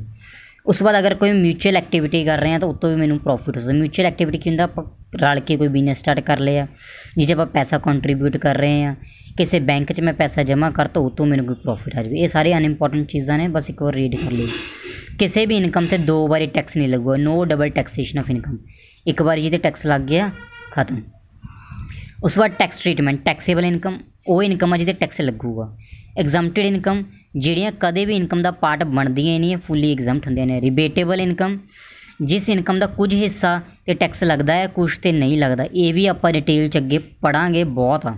ਉਸ ਤੋਂ ਬਾਅਦ ਅਗਰ ਕੋਈ ਮਿਊਚੁਅਲ ਐਕਟੀਵਿਟੀ ਕਰ ਰਹੇ ਹਾਂ ਤਾਂ ਉੱਤੋਂ ਵੀ ਮੈਨੂੰ ਪ੍ਰੋਫਿਟ ਹੋ ਸਕਦਾ। ਮਿਊਚੁਅਲ ਐਕਟੀਵਿਟੀ ਕੀ ਹੁੰਦਾ, ਆਪਾਂ ਰਲ ਕੇ ਕੋਈ ਬਿਜ਼ਨਸ ਸਟਾਰਟ ਕਰ ਲਿਆ, ਜਿਸ 'ਚ ਆਪਾਂ ਪੈਸਾ ਕੰਟਰੀਬਿਊਟ ਕਰ ਰਹੇ ਹਾਂ, ਕਿਸੇ ਬੈਂਕ 'ਚ ਮੈਂ ਪੈਸਾ ਜਮ੍ਹਾਂ ਕਰਤਾ, ਉੱਤੋਂ ਮੈਨੂੰ ਕੋਈ ਪ੍ਰੋਫਿਟ ਆ ਜਾਵੇ। ਇਹ ਸਾਰੇ ਅਨਇੰਪੋਰਟੈਂਟ ਚੀਜ਼ਾਂ ਨੇ, ਬਸ ਇੱਕ ਵਾਰ ਰੀਡ ਕਰ ਲਈ। ਕਿਸੇ ਵੀ ਇਨਕਮ 'ਤੇ 2 ਵਾਰੀ ਟੈਕਸ ਨਹੀਂ ਲੱਗੂਗਾ, ਨੋ ਡਬਲ ਟੈਕਸੇਸ਼ਨ ਆਫ ਇਨਕਮ। ਇੱਕ ਵਾਰੀ ਜਿਹਦੇ ਟੈਕਸ ਲੱਗ ਗਿਆ ਖਤਮ। ਉਸ ਤੋਂ ਬਾਅਦ ਟੈਕਸ ਟਰੀਟਮੈਂਟ, ਟੈਕਸੇਬਲ ਇਨਕਮ ਉਹ ਇਨਕਮ ਆ ਜਿਹਦੇ ਟੈਕਸ ਲੱਗੂਗਾ। ਐਗਜ਼ੈਂਪਟਡ ਇਨਕਮ ਜਿਹੜੀਆਂ ਕਦੇ ਵੀ ਇਨਕਮ ਦਾ ਪਾਰਟ ਬਣਦੀਆਂ ਹੀ ਨਹੀਂ, ਫੁੱਲੀ ਐਗਜ਼ੈਂਪਟ ਹੁੰਦੀਆਂ ਨੇ। ਰਿਬੇਟੇਬਲ ਇਨਕਮ ਜਿਸ ਇਨਕਮ ਦਾ ਕੁਝ ਹਿੱਸਾ 'ਤੇ ਟੈਕਸ ਲੱਗਦਾ ਹੈ, ਕੁਝ 'ਤੇ ਨਹੀਂ ਲੱਗਦਾ। ਇਹ ਵੀ ਆਪਾਂ ਡਿਟੇਲ 'ਚ ਅੱਗੇ ਪੜ੍ਹਾਂਗੇ ਬਹੁਤ ਆ।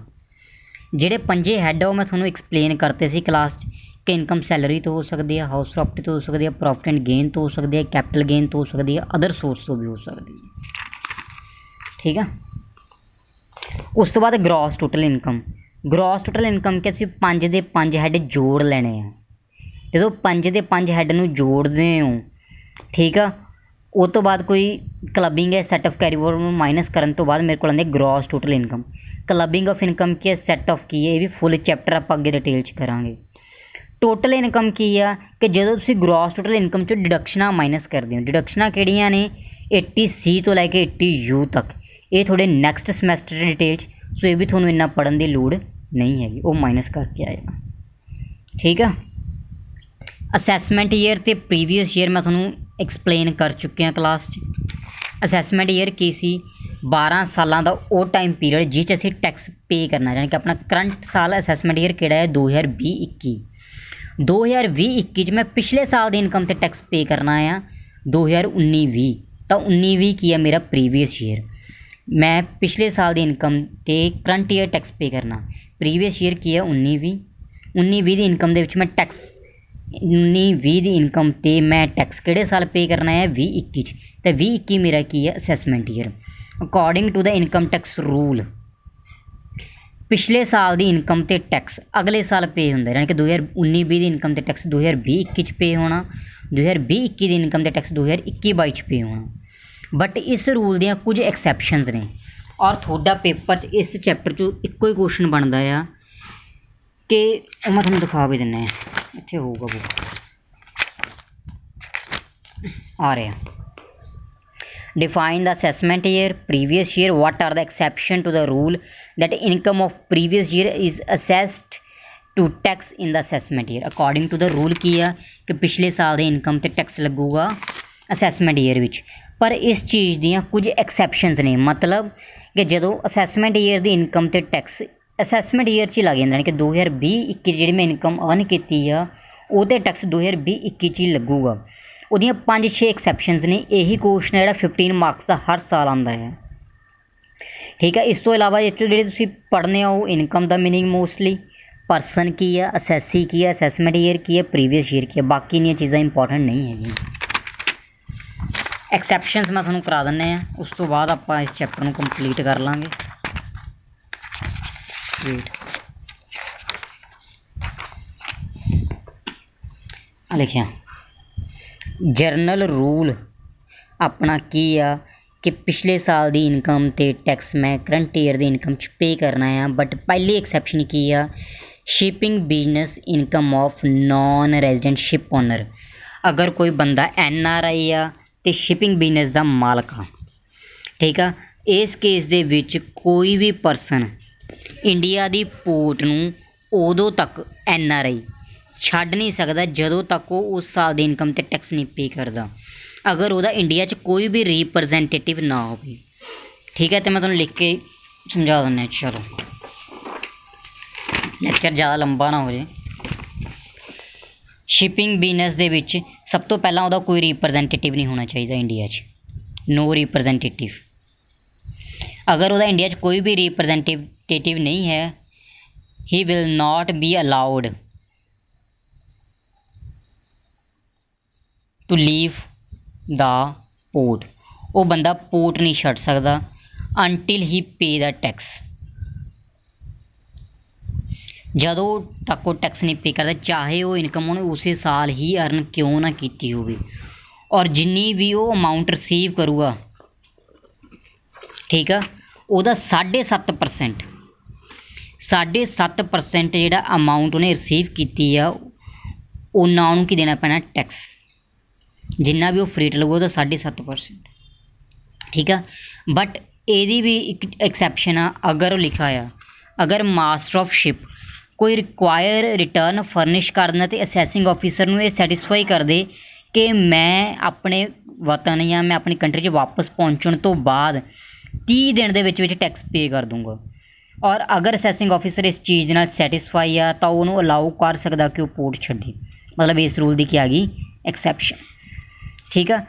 ਜਿਹੜੇ 5 ਹੈੱਡ ਆ ਉਹ ਮੈਂ ਤੁਹਾਨੂੰ ਐਕਸਪਲੇਨ ਕਰਤੇ ਸੀ ਕਲਾਸ 'ਚ ਕਿ ਇਨਕਮ ਸੈਲਰੀ ਤੋਂ ਹੋ ਸਕਦੀ ਹੈ, ਹਾਊਸ ਪ੍ਰੋਪਰਟੀ ਤੋਂ ਹੋ ਸਕਦੀ ਹੈ, ਪ੍ਰੋਫਿਟ ਐਂਡ ਗੇਨ ਤੋਂ ਹੋ ਸਕਦੀ ਹੈ, ਕੈਪੀਟਲ ਗੇਨ ਤੋਂ ਹੋ ਸਕਦੀ ਹੈ, ਅਦਰ ਸੋਰਸ ਤੋਂ ਵੀ ਹੋ ਸਕਦੀ ਹੈ, ਠੀਕ ਆ। ਉਸ ਤੋਂ ਬਾਅਦ gross total income. Gross total income ਕਿ ਤੁਸੀਂ 5 ਦੇ 5 ਹੈੱਡ ਜੋੜ ਲੈਣੇ ਆ। ਜਦੋਂ 5 ਦੇ 5 ਹੈੱਡ ਨੂੰ ਜੋੜਦੇ ਹੋ, ਠੀਕ ਆ, ਉਹ ਤੋਂ ਬਾਅਦ ਕੋਈ ਕਲੱਬਿੰਗ ਹੈ, ਸੈੱਟ ਆਫ ਕੈਰੀ ਫੋਰਵਰਡ ਨੂੰ ਮਾਈਨਸ ਕਰਨ ਤੋਂ ਬਾਅਦ ਮੇਰੇ ਕੋਲ ਆਉਂਦੇ gross total income. Clubbing of income ਕੀ ਹੈ, ਸੈੱਟ ਆਫ ਕੀ ਹੈ, ਇਹ ਵੀ ਫੁੱਲ ਚੈਪਟਰ ਆਪਾਂ ਅੱਗੇ ਡਿਟੇਲ 'ਚ ਕਰਾਂਗੇ। ਟੋਟਲ ਇਨਕਮ ਕੀ ਆ ਕਿ ਜਦੋਂ ਤੁਸੀਂ ਗ੍ਰੋਸ ਟੋਟਲ ਇਨਕਮ 'ਚੋਂ ਡਿਡਕਸ਼ਨਾਂ ਮਾਈਨਸ ਕਰਦੇ ਹੋ। ਡਿਡਕਸ਼ਨਾਂ ਕਿਹੜੀਆਂ ਨੇ 80C ਤੋਂ ਲੈ ਕੇ 80U ਤੱਕ। ਇਹ ਤੁਹਾਡੇ ਨੈਕਸਟ ਸਮੈਸਟਰ ਦੇ ਡਿਟੇਲ 'ਚ, ਸੋ ਇਹ ਵੀ ਤੁਹਾਨੂੰ ਇੰਨਾ ਪੜ੍ਹਨ ਦੀ ਲੋੜ ਨਹੀਂ ਹੈਗੀ, ਉਹ ਮਾਈਨਸ ਕਰਕੇ ਆਏਗਾ, ਠੀਕ ਆ। ਅਸੈਸਮੈਂਟ ਈਅਰ ਅਤੇ ਪ੍ਰੀਵੀਅਸ ਈਅਰ ਮੈਂ ਤੁਹਾਨੂੰ ਐਕਸਪਲੇਨ ਕਰ ਚੁੱਕਿਆ ਕਲਾਸ 'ਚ। ਅਸੈਸਮੈਂਟ ਈਅਰ ਕੀ ਸੀ, 12 ਸਾਲਾਂ ਦਾ ਉਹ ਟਾਈਮ ਪੀਰੀਅਡ ਜਿਸ 'ਚ ਅਸੀਂ ਟੈਕਸ ਪੇ ਕਰਨਾ, ਜਾਣੀ ਕਿ ਆਪਣਾ ਕਰੰਟ ਸਾਲ ਅਸੈਸਮੈਂਟ ਈਅਰ ਕਿਹੜਾ ਹੈ 2020-21। 2020-21 'ਚ ਮੈਂ ਪਿਛਲੇ ਸਾਲ ਦੀ ਇਨਕਮ 'ਤੇ ਟੈਕਸ ਪੇ ਕਰਨਾ ਆ 2019-20, ਤਾਂ 19-20 ਕੀ ਹੈ ਮੇਰਾ ਪ੍ਰੀਵੀਅਸ ਈਅਰ। ਮੈਂ ਪਿਛਲੇ ਸਾਲ ਦੀ ਇਨਕਮ 'ਤੇ ਕਰੰਟ ਈਅਰ ਟੈਕਸ ਪੇ ਕਰਨਾ। ਪ੍ਰੀਵੀਅਸ ਈਅਰ ਕੀ ਹੈ 19-20। 19-20 ਦੀ ਇਨਕਮ ਦੇ ਵਿੱਚ ਮੈਂ ਟੈਕਸ 19-20 ਦੀ ਇਨਕਮ 'ਤੇ ਮੈਂ ਟੈਕਸ ਕਿਹੜੇ ਸਾਲ ਪੇ ਕਰਨਾ ਹੈ 2021 'ਚ, ਅਤੇ 2021 ਮੇਰਾ ਕੀ ਹੈ assessment year. According to the income tax rule ਪਿਛਲੇ ਸਾਲ ਦੀ ਇਨਕਮ 'ਤੇ ਟੈਕਸ ਅਗਲੇ ਸਾਲ ਪੇ ਹੁੰਦਾ, ਯਾਨੀ ਕਿ 2019-20 ਦੀ ਇਨਕਮ 'ਤੇ ਟੈਕਸ 2020-21 'ਚ ਪੇ ਹੋਣਾ, 2020-21 ਦੀ ਇਨਕਮ 'ਤੇ ਟੈਕਸ 2021-22 'ਚ ਪੇ ਹੋਣਾ। ਬਟ ਇਸ ਰੂਲ ਦੀਆਂ ਕੁਝ ਐਕਸੈਪਸ਼ਨਸ ਨੇ, ਔਰ ਤੁਹਾਡਾ ਪੇਪਰ 'ਚ ਇਸ ਚੈਪਟਰ 'ਚੋਂ ਇੱਕੋ ਹੀ ਕੁਐਸਚਨ ਬਣਦਾ ਆ ਕਿ ਉਹ ਮੈਂ ਤੁਹਾਨੂੰ ਦਿਖਾ ਵੀ ਦਿੰਦਾ, ਇੱਥੇ ਹੋਊਗਾ ਬੁੱਕ ਆ ਰਿਹਾ। Define the assessment year, previous year. What are the exception to the rule that income of previous year is assessed to tax in the assessment year? According to the rule ਕੀ ਆ ਕਿ ਪਿਛਲੇ ਸਾਲ ਦੇ ਇਨਕਮ ਤੇ ਟੈਕਸ ਲੱਗੂਗਾ ਅਸੈਸਮੈਂਟ ਈਅਰ ਵਿੱਚ। ਪਰ ਇਸ ਚੀਜ਼ ਦੀਆਂ ਕੁਝ ਐਕਸੈਪਸ਼ਨਸ ਨੇ, ਮਤਲਬ ਕਿ ਜਦੋਂ ਅਸੈਸਮੈਂਟ ਈਅਰ ਦੀ ਇਨਕਮ ਤੇ ਟੈਕਸ ਅਸੈਸਮੈਂਟ ਈਅਰ 'ਚ ਹੀ ਲੱਗ ਜਾਂਦਾ, ਕਿ 2020-21 ਜਿਹੜੀ ਮੈਂ ਇਨਕਮ ਅਰਨ ਕੀਤੀ ਆ ਉਹ 'ਤੇ ਟੈਕਸ 2020-21 'ਚ ਹੀ ਲੱਗੂਗਾ। ਉਹਦੀਆਂ 5-6 ਐਕਸੈਪਸ਼ਨਸ ਨੇ। ਇਹੀ ਕੁਐਸਚਨ ਜਿਹੜਾ 15 ਮਾਰਕਸ ਦਾ ਹਰ ਸਾਲ ਆਉਂਦਾ ਹੈ, ਠੀਕ ਹੈ। ਇਸ ਤੋਂ ਇਲਾਵਾ ਇਹ 'ਚੋਂ ਜਿਹੜੇ ਤੁਸੀਂ ਪੜ੍ਹਨੇ ਆ ਉਹ ਇਨਕਮ ਦਾ ਮੀਨਿੰਗ ਮੋਸਟਲੀ, ਪਰਸਨ ਕੀ ਆ, ਅਸੈਸੀ ਕੀ ਆ, ਅਸੈਸਮੈਂਟ ਈਅਰ ਕੀ ਹੈ, ਪ੍ਰੀਵੀਅਸ ਈਅਰ ਕੀ ਹੈ। ਬਾਕੀ ਇੰਨੀਆਂ ਚੀਜ਼ਾਂ ਇੰਪੋਰਟੈਂਟ ਨਹੀਂ ਹੈਗੀਆਂ। ਐਕਸੈਪਸ਼ਨਸ ਮੈਂ ਤੁਹਾਨੂੰ ਕਰਾ ਦਿੰਦੇ ਹਾਂ, ਉਸ ਤੋਂ ਬਾਅਦ ਆਪਾਂ ਇਸ ਚੈਪਟਰ ਨੂੰ ਕੰਪਲੀਟ ਕਰ ਲਾਂਗੇ। ਆ ਲਿਖਿਆ ਜਰਨਲ ਰੂਲ ਆਪਣਾ ਕੀ ਆ ਕਿ ਪਿਛਲੇ ਸਾਲ ਦੀ ਇਨਕਮ ਤੇ ਟੈਕਸ ਮੈਂ ਕਰੰਟ ਈਅਰ ਦੀ ਇਨਕਮ 'ਚ ਪੇ ਕਰਨਾ ਆ। ਬਟ ਪਹਿਲੀ ਐਕਸੈਪਸ਼ਨ ਕੀ ਆ, shipping business income of non resident ship owner. ਅਗਰ ਕੋਈ ਬੰਦਾ NRI ਆ ਅਤੇ ਸ਼ਿਪਿੰਗ ਬਿਜ਼ਨਸ ਦਾ ਮਾਲਕ ਆ, ਠੀਕ ਆ, ਇਸ ਕੇਸ ਦੇ ਵਿੱਚ ਕੋਈ ਵੀ ਪਰਸਨ ਇੰਡੀਆ ਦੀ ਪੋਰਟ ਨੂੰ ਉਦੋਂ ਤੱਕ NRI ਛੱਡ ਨਹੀਂ ਸਕਦਾ ਜਦੋਂ ਤੱਕ ਉਹ ਉਸ ਸਾਲ ਦੀ ਇਨਕਮ 'ਤੇ ਟੈਕਸ ਨਹੀਂ ਪੇ ਕਰਦਾ, ਅਗਰ ਉਹਦਾ ਇੰਡੀਆ 'ਚ ਕੋਈ ਵੀ ਰੀਪ੍ਰਜੈਂਟੇਟਿਵ ਨਾ ਹੋਵੇ, ਠੀਕ ਹੈ। ਅਤੇ ਮੈਂ ਤੁਹਾਨੂੰ ਲਿਖ ਕੇ ਸਮਝਾ ਦਿੰਦਾ, ਚਲੋ ਲੈਕਚਰ ਜ਼ਿਆਦਾ ਲੰਬਾ ਨਾ ਹੋ ਜਾਏ। ਸ਼ਿਪਿੰਗ ਬਿਜ਼ਨਸ ਦੇ ਵਿੱਚ ਸਭ ਤੋਂ ਪਹਿਲਾਂ ਉਹਦਾ ਕੋਈ ਰੀਪ੍ਰਜੈਂਟੇਟਿਵ ਨਹੀਂ ਹੋਣਾ ਚਾਹੀਦਾ ਇੰਡੀਆ 'ਚ, ਨੋ ਰੀਪ੍ਰਜੈਂਟੇਟਿਵ। ਅਗਰ ਉਹਦਾ ਇੰਡੀਆ 'ਚ ਕੋਈ ਵੀ ਰੀਪ੍ਰਜੈਂਟੇਟਿਵ ਨਹੀਂ ਹੈ, ਹੀ will not be allowed to leave the port. ਉਹ ਬੰਦਾ ਪੋਰਟ ਨਹੀਂ ਛੱਡ ਸਕਦਾ ਅਨਟਿਲ ਹੀ ਪੇ ਦਾ ਟੈਕਸ। ਜਦੋਂ ਤੱਕ ਉਹ ਟੈਕਸ ਨਹੀਂ ਪੇ ਕਰਦਾ, ਚਾਹੇ ਉਹ ਇਨਕਮ ਉਹਨੇ ਉਸੇ ਸਾਲ ਹੀ ਅਰਨ ਕਿਉਂ ਨਾ ਕੀਤੀ ਹੋਵੇ, ਔਰ ਜਿੰਨੀ ਵੀ ਉਹ ਅਮਾਊਂਟ ਰਿਸੀਵ ਕਰੂਗਾ, ਠੀਕ ਆ, ਉਹਦਾ 7.5% ਜਿਹੜਾ ਅਮਾਊਂਟ ਉਹਨੇ ਰਿਸੀਵ ਕੀਤੀ ਆ, ਉਹਨਾਂ ਉਹਨੂੰ ਕੀ ਦੇਣਾ ਪੈਣਾ, ਟੈਕਸ। ਜਿੰਨਾ ਵੀ ਉਹ ਫਰੇਟ ਲੱਗੂ ਉਹਦਾ 7.5%, ਠੀਕ ਆ। ਬਟ ਇਹਦੀ ਵੀ ਇੱਕ ਐਕਸੈਪਸ਼ਨ ਆ, ਅਗਰ ਉਹ ਲਿਖਿਆ ਆ, ਅਗਰ ਮਾਸਟਰ ਆਫ ਸ਼ਿਪ ਕੋਈ ਰਿਕੁਆਇਰ ਰਿਟਰਨ ਫਰਨਿਸ਼ ਕਰ ਦਿੰਦਾ ਅਤੇ ਅਸੈਸਿੰਗ ਆਫਿਸਰ ਨੂੰ ਇਹ ਸੈਟਿਸਫਾਈ ਕਰਦੇ ਕਿ ਮੈਂ ਆਪਣੇ ਵਤਨ ਜਾਂ ਮੈਂ ਆਪਣੀ ਕੰਟਰੀ 'ਚ ਵਾਪਸ ਪਹੁੰਚਣ ਤੋਂ ਬਾਅਦ 30 ਦਿਨ ਦੇ ਵਿੱਚ ਟੈਕਸ ਪੇ ਕਰ ਦੂੰਗਾ, ਔਰ ਅਗਰ ਅਸੈਸਿੰਗ ਆਫਿਸਰ ਇਸ ਚੀਜ਼ ਦੇ ਨਾਲ ਸੈਟਿਸਫਾਈ ਆ ਤਾਂ ਉਹਨੂੰ ਅਲਾਊ ਕਰ ਸਕਦਾ ਕਿ ਉਹ ਪੋਰਟ ਛੱਡੇ। ਮਤਲਬ ਇਸ ਰੂਲ ਦੀ ਕੀ ਆ ਗਈ, ਐਕਸੈਪਸ਼ਨ, ਠੀਕ ਆ।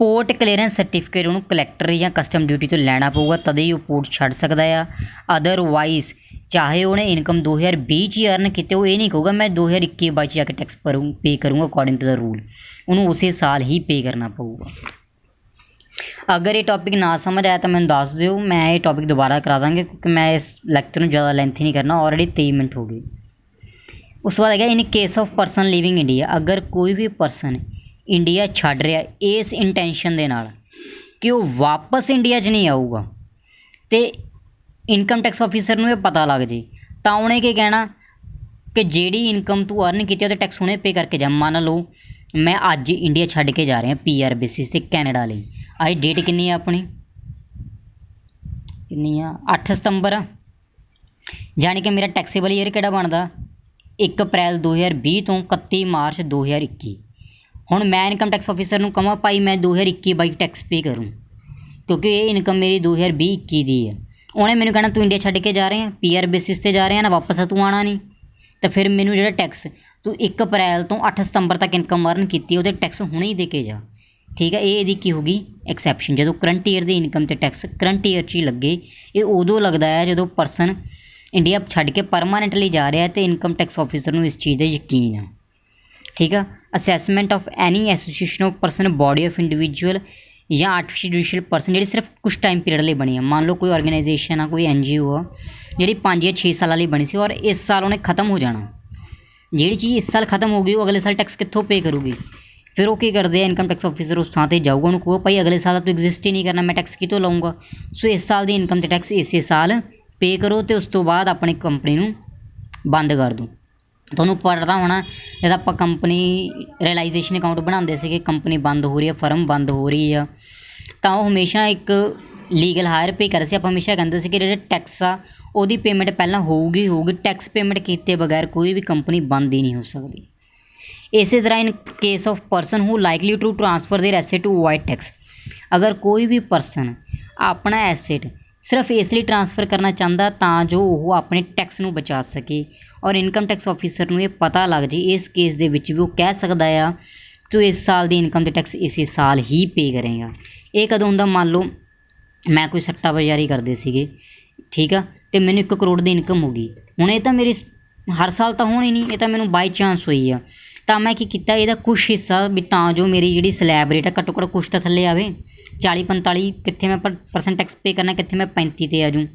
ਪੋਰਟ ਕਲੀਅਰੈਂਸ ਸਰਟੀਫਿਕੇਟ ਉਹਨੂੰ ਕਲੈਕਟਰ ਜਾਂ ਕਸਟਮ ਡਿਊਟੀ ਤੋਂ ਲੈਣਾ ਪਊਗਾ, ਤਦੇ ਹੀ ਉਹ ਪੋਰਟ ਛੱਡ ਸਕਦਾ ਆ। ਅਦਰਵਾਈਜ਼ ਚਾਹੇ ਉਹਨੇ ਇਨਕਮ 2020 'ਚ ਹੀ ਅਰਨ ਕੀਤੇ, ਉਹ ਇਹ ਨਹੀਂ ਕਹੂਗਾ ਮੈਂ 2021-22 'ਚ ਜਾ ਕੇ ਟੈਕਸ ਪੇ ਕਰੂੰਗਾ ਅਕੋਰਡਿੰਗ ਟੂ ਦਾ ਰੂਲ, ਉਹਨੂੰ ਉਸੇ ਸਾਲ ਹੀ ਪੇ ਕਰਨਾ ਪਊਗਾ। ਅਗਰ ਇਹ ਟੌਪਿਕ ਨਾ ਸਮਝ ਆਇਆ ਤਾਂ ਮੈਨੂੰ ਦੱਸ ਦਿਓ, ਮੈਂ ਇਹ ਟੌਪਿਕ ਦੁਬਾਰਾ ਕਰਾ ਦਾਂਗੇ, ਕਿਉਂਕਿ ਮੈਂ ਇਸ ਲੈਕਚਰ ਨੂੰ ਜ਼ਿਆਦਾ ਲੈਂਥੀ ਨਹੀਂ ਕਰਨਾ, ਆਲਰੇਡੀ 23 ਮਿੰਟ ਹੋ ਗਏ। ਉਸ ਤੋਂ ਬਾਅਦ ਹੈਗਾ ਇਨ case of person living India. ਅਗਰ ਕੋਈ ਵੀ ਪਰਸਨ ਇੰਡੀਆ ਛੱਡ ਰਿਹਾ ਇਸ ਇੰਟੈਂਸ਼ਨ ਦੇ ਨਾਲ ਕਿ ਉਹ ਵਾਪਸ ਇੰਡੀਆ 'ਚ ਨਹੀਂ ਆਊਗਾ ਅਤੇ ਇਨਕਮ ਟੈਕਸ ਆਫਿਸਰ ਨੂੰ ਇਹ ਪਤਾ ਲੱਗ ਜੇ, ਤਾਂ ਉਹਨੇ ਕੀ ਕਹਿਣਾ ਕਿ ਜਿਹੜੀ ਇਨਕਮ ਤੂੰ ਅਰਨ ਕੀਤੀ ਉਹਦੇ ਟੈਕਸ ਹੁਣੇ ਪੇ ਕਰਕੇ ਜਾ। ਮੰਨ ਲਓ ਮੈਂ ਅੱਜ ਇੰਡੀਆ ਛੱਡ ਕੇ ਜਾ ਰਿਹਾ PR ਬੇਸਿਸ 'ਤੇ ਕੈਨੇਡਾ ਲਈ। ਅੱਜ ਡੇਟ ਕਿੰਨੀ ਆ ਆਪਣੀ, ਕਿੰਨੀ ਆ, 8 ਸਤੰਬਰ ਆ, ਜਾਣੀ ਕਿ ਮੇਰਾ ਟੈਕਸੇਬਲ ਈਅਰ ਕਿਹੜਾ ਬਣਦਾ, 1 ਅਪ੍ਰੈਲ 2020 ਤੋਂ 31 ਮਾਰਚ 2021। ਹੁਣ ਮੈਂ ਇਨਕਮ ਟੈਕਸ ਆਫਿਸਰ ਨੂੰ ਕਹਾਂ ਭਾਈ ਮੈਂ 2021-22 ਟੈਕਸ ਪੇ ਕਰੂੰ, ਕਿਉਂਕਿ ਇਹ ਇਨਕਮ ਮੇਰੀ 2020-21 ਦੀ ਹੈ। ਉਹਨੇ ਮੈਨੂੰ ਕਹਿਣਾ ਤੂੰ ਇੰਡੀਆ ਛੱਡ ਕੇ ਜਾ ਰਹੇ ਆ, PR ਬੇਸਿਸ 'ਤੇ ਜਾ ਰਹੇ ਆ ਨਾ, ਵਾਪਸ ਤੂੰ ਆਉਣਾ ਨਹੀਂ, ਤਾਂ ਫਿਰ ਮੈਨੂੰ ਜਿਹੜਾ ਟੈਕਸ ਤੂੰ 1 ਅਪ੍ਰੈਲ ਤੋਂ 8 ਸਤੰਬਰ ਤੱਕ ਇਨਕਮ ਅਰਨ ਕੀਤੀ ਉਹਦੇ ਟੈਕਸ ਹੁਣੇ ਹੀ ਦੇ ਕੇ ਜਾ, ਠੀਕ ਹੈ। ਇਹ ਇਹਦੀ ਕੀ ਹੋ ਗਈ, ਐਕਸੈਪਸ਼ਨ। ਜਦੋਂ ਕਰੰਟ ਈਅਰ ਦੀ ਇਨਕਮ 'ਤੇ ਟੈਕਸ ਕਰੰਟ ਈਅਰ 'ਚ ਹੀ ਲੱਗੇ। ਇਹ ਉਦੋਂ ਲੱਗਦਾ ਹੈ ਜਦੋਂ ਪਰਸਨ ਇੰਡੀਆ ਛੱਡ ਕੇ ਪਰਮਾਨੈਂਟਲੀ ਜਾ ਰਿਹਾ ਅਤੇ ਇਨਕਮ ਟੈਕਸ ਆਫਿਸਰ ਨੂੰ ਇਸ ਚੀਜ਼ ਦਾ ਯਕੀਨ ਆ, ਠੀਕ ਆ। Assessment of any association of person, body of individual ਜਾਂ ਆਰਟੀਫਿਸ਼ੀਅਲ ਜੁਡੀਸ਼ੀਅਲ ਪਰਸਨ ਜਿਹੜੀ ਸਿਰਫ ਕੁਛ ਟਾਈਮ ਪੀਰੀਅਡ ਲਈ ਬਣੀ ਆ। ਮੰਨ ਲਓ ਕੋਈ ਆਰਗੇਨਾਈਜੇਸ਼ਨ ਆ, ਕੋਈ NGO ਆ ਜਿਹੜੀ 5 ਜਾਂ 6 ਸਾਲਾਂ ਲਈ ਬਣੀ ਸੀ, ਔਰ ਇਸ ਸਾਲ ਉਹਨੇ ਖ਼ਤਮ ਹੋ ਜਾਣਾ। ਜਿਹੜੀ ਚੀਜ਼ ਇਸ ਸਾਲ ਖ਼ਤਮ ਹੋ ਗਈ ਉਹ ਅਗਲੇ ਸਾਲ ਟੈਕਸ ਕਿੱਥੋਂ ਪੇ ਕਰੂਗੀ? ਫਿਰ ਉਹ ਕੀ ਕਰਦੇ ਆ, ਇਨਕਮ ਟੈਕਸ ਆਫਿਸਰ ਉਸ ਥਾਂ 'ਤੇ ਜਾਊਗਾ, ਉਹਨੂੰ ਕਹੋ ਭਾਈ ਅਗਲੇ ਸਾਲ ਤੂੰ ਐਗਜ਼ਿਸਟ ਹੀ ਨਹੀਂ ਕਰਨਾ, ਮੈਂ ਟੈਕਸ ਕਿਤੋਂ ਲਾਊਂਗਾ। ਸੋ ਇਸ ਸਾਲ ਦੀ ਇਨਕਮ 'ਤੇ ਟੈਕਸ ਇਸੇ ਸਾਲ ਪੇ ਕਰੋ ਅਤੇ ਉਸ ਤੋਂ ਬਾਅਦ ਆਪਣੀ ਕੰਪਨੀ ਨੂੰ ਬੰਦ ਕਰ ਦਿਓ। ਤੁਹਾਨੂੰ ਪਤਾ ਹੋਣਾ ਜਦ ਆਪਾਂ ਕੰਪਨੀ ਰਿਅਲਾਈਜੇਸ਼ਨ ਅਕਾਊਂਟ ਬਣਾਉਂਦੇ ਸੀਗੇ, ਕੰਪਨੀ ਬੰਦ ਹੋ ਰਹੀ ਹੈ, ਫਰਮ ਬੰਦ ਹੋ ਰਹੀ ਆ, ਤਾਂ ਉਹ ਹਮੇਸ਼ਾ ਇੱਕ ਲੀਗਲ ਹਾਇਰ ਪੇ ਕਰ ਸੀ। ਆਪਾਂ ਹਮੇਸ਼ਾ ਕਹਿੰਦੇ ਸੀ ਕਿ ਜਿਹੜੇ ਟੈਕਸ ਆ ਉਹਦੀ ਪੇਮੈਂਟ ਪਹਿਲਾਂ ਹੋਊਗੀ। ਟੈਕਸ ਪੇਮੈਂਟ ਕੀਤੇ ਬਗੈਰ ਕੋਈ ਵੀ ਕੰਪਨੀ ਬੰਦ ਹੀ ਨਹੀਂ ਹੋ ਸਕਦੀ। ਇਸੇ ਤਰ੍ਹਾਂ in case of person who likely to transfer their asset to avoid tax, ਅਗਰ ਕੋਈ ਵੀ ਪਰਸਨ ਆਪਣਾ ਐਸੇਟ ਸਿਰਫ ਇਸ ਲਈ ਟਰਾਂਸਫਰ ਕਰਨਾ ਚਾਹੁੰਦਾ ਤਾਂ ਜੋ ਉਹ ਆਪਣੇ ਟੈਕਸ ਨੂੰ ਬਚਾ ਸਕੇ ਔਰ ਇਨਕਮ ਟੈਕਸ ਆਫਿਸਰ ਨੂੰ ਇਹ ਪਤਾ ਲੱਗ ਜੇ, ਇਸ ਕੇਸ ਦੇ ਵਿੱਚ ਵੀ ਉਹ ਕਹਿ ਸਕਦਾ ਆ ਤੂੰ ਇਸ ਸਾਲ ਦੀ ਇਨਕਮ ਦੇ ਟੈਕਸ ਇਸੇ ਸਾਲ ਹੀ ਪੇ ਕਰੇਗਾ। ਇਹ ਕਦੋਂ ਹੁੰਦਾ, ਮੰਨ ਲਓ ਮੈਂ ਕੋਈ ਸੱਟਾ ਬਾਜ਼ਾਰੀ ਕਰਦੇ ਸੀਗੇ, ਠੀਕ ਆ, ਅਤੇ ਮੈਨੂੰ 1 ਕਰੋੜ ਦੀ ਇਨਕਮ ਹੋ ਗਈ। ਹੁਣ ਇਹ ਤਾਂ ਮੇਰੀ ਹਰ ਸਾਲ ਤਾਂ ਹੋਣੀ ਨਹੀਂ, ਇਹ ਤਾਂ ਮੈਨੂੰ ਬਾਈ ਚਾਂਸ ਹੋਈ ਆ। ਤਾਂ ਮੈਂ ਕੀ ਕੀਤਾ, ਇਹਦਾ ਕੁਛ ਹਿੱਸਾ ਵੀ ਤਾਂ ਜੋ ਮੇਰੀ ਜਿਹੜੀ ਸਲੈਬ ਰੇਟ ਆ ਘੱਟੋ ਘੱਟ ਕੁਛ ਤਾਂ ਥੱਲੇ ਆਵੇ। 40-45 ਕਿੱਥੇ ਮੈਂ % ਟੈਕਸ ਪੇ ਕਰਨਾ, ਕਿੱਥੇ ਮੈਂ 35 'ਤੇ ਆ ਜੂੰ।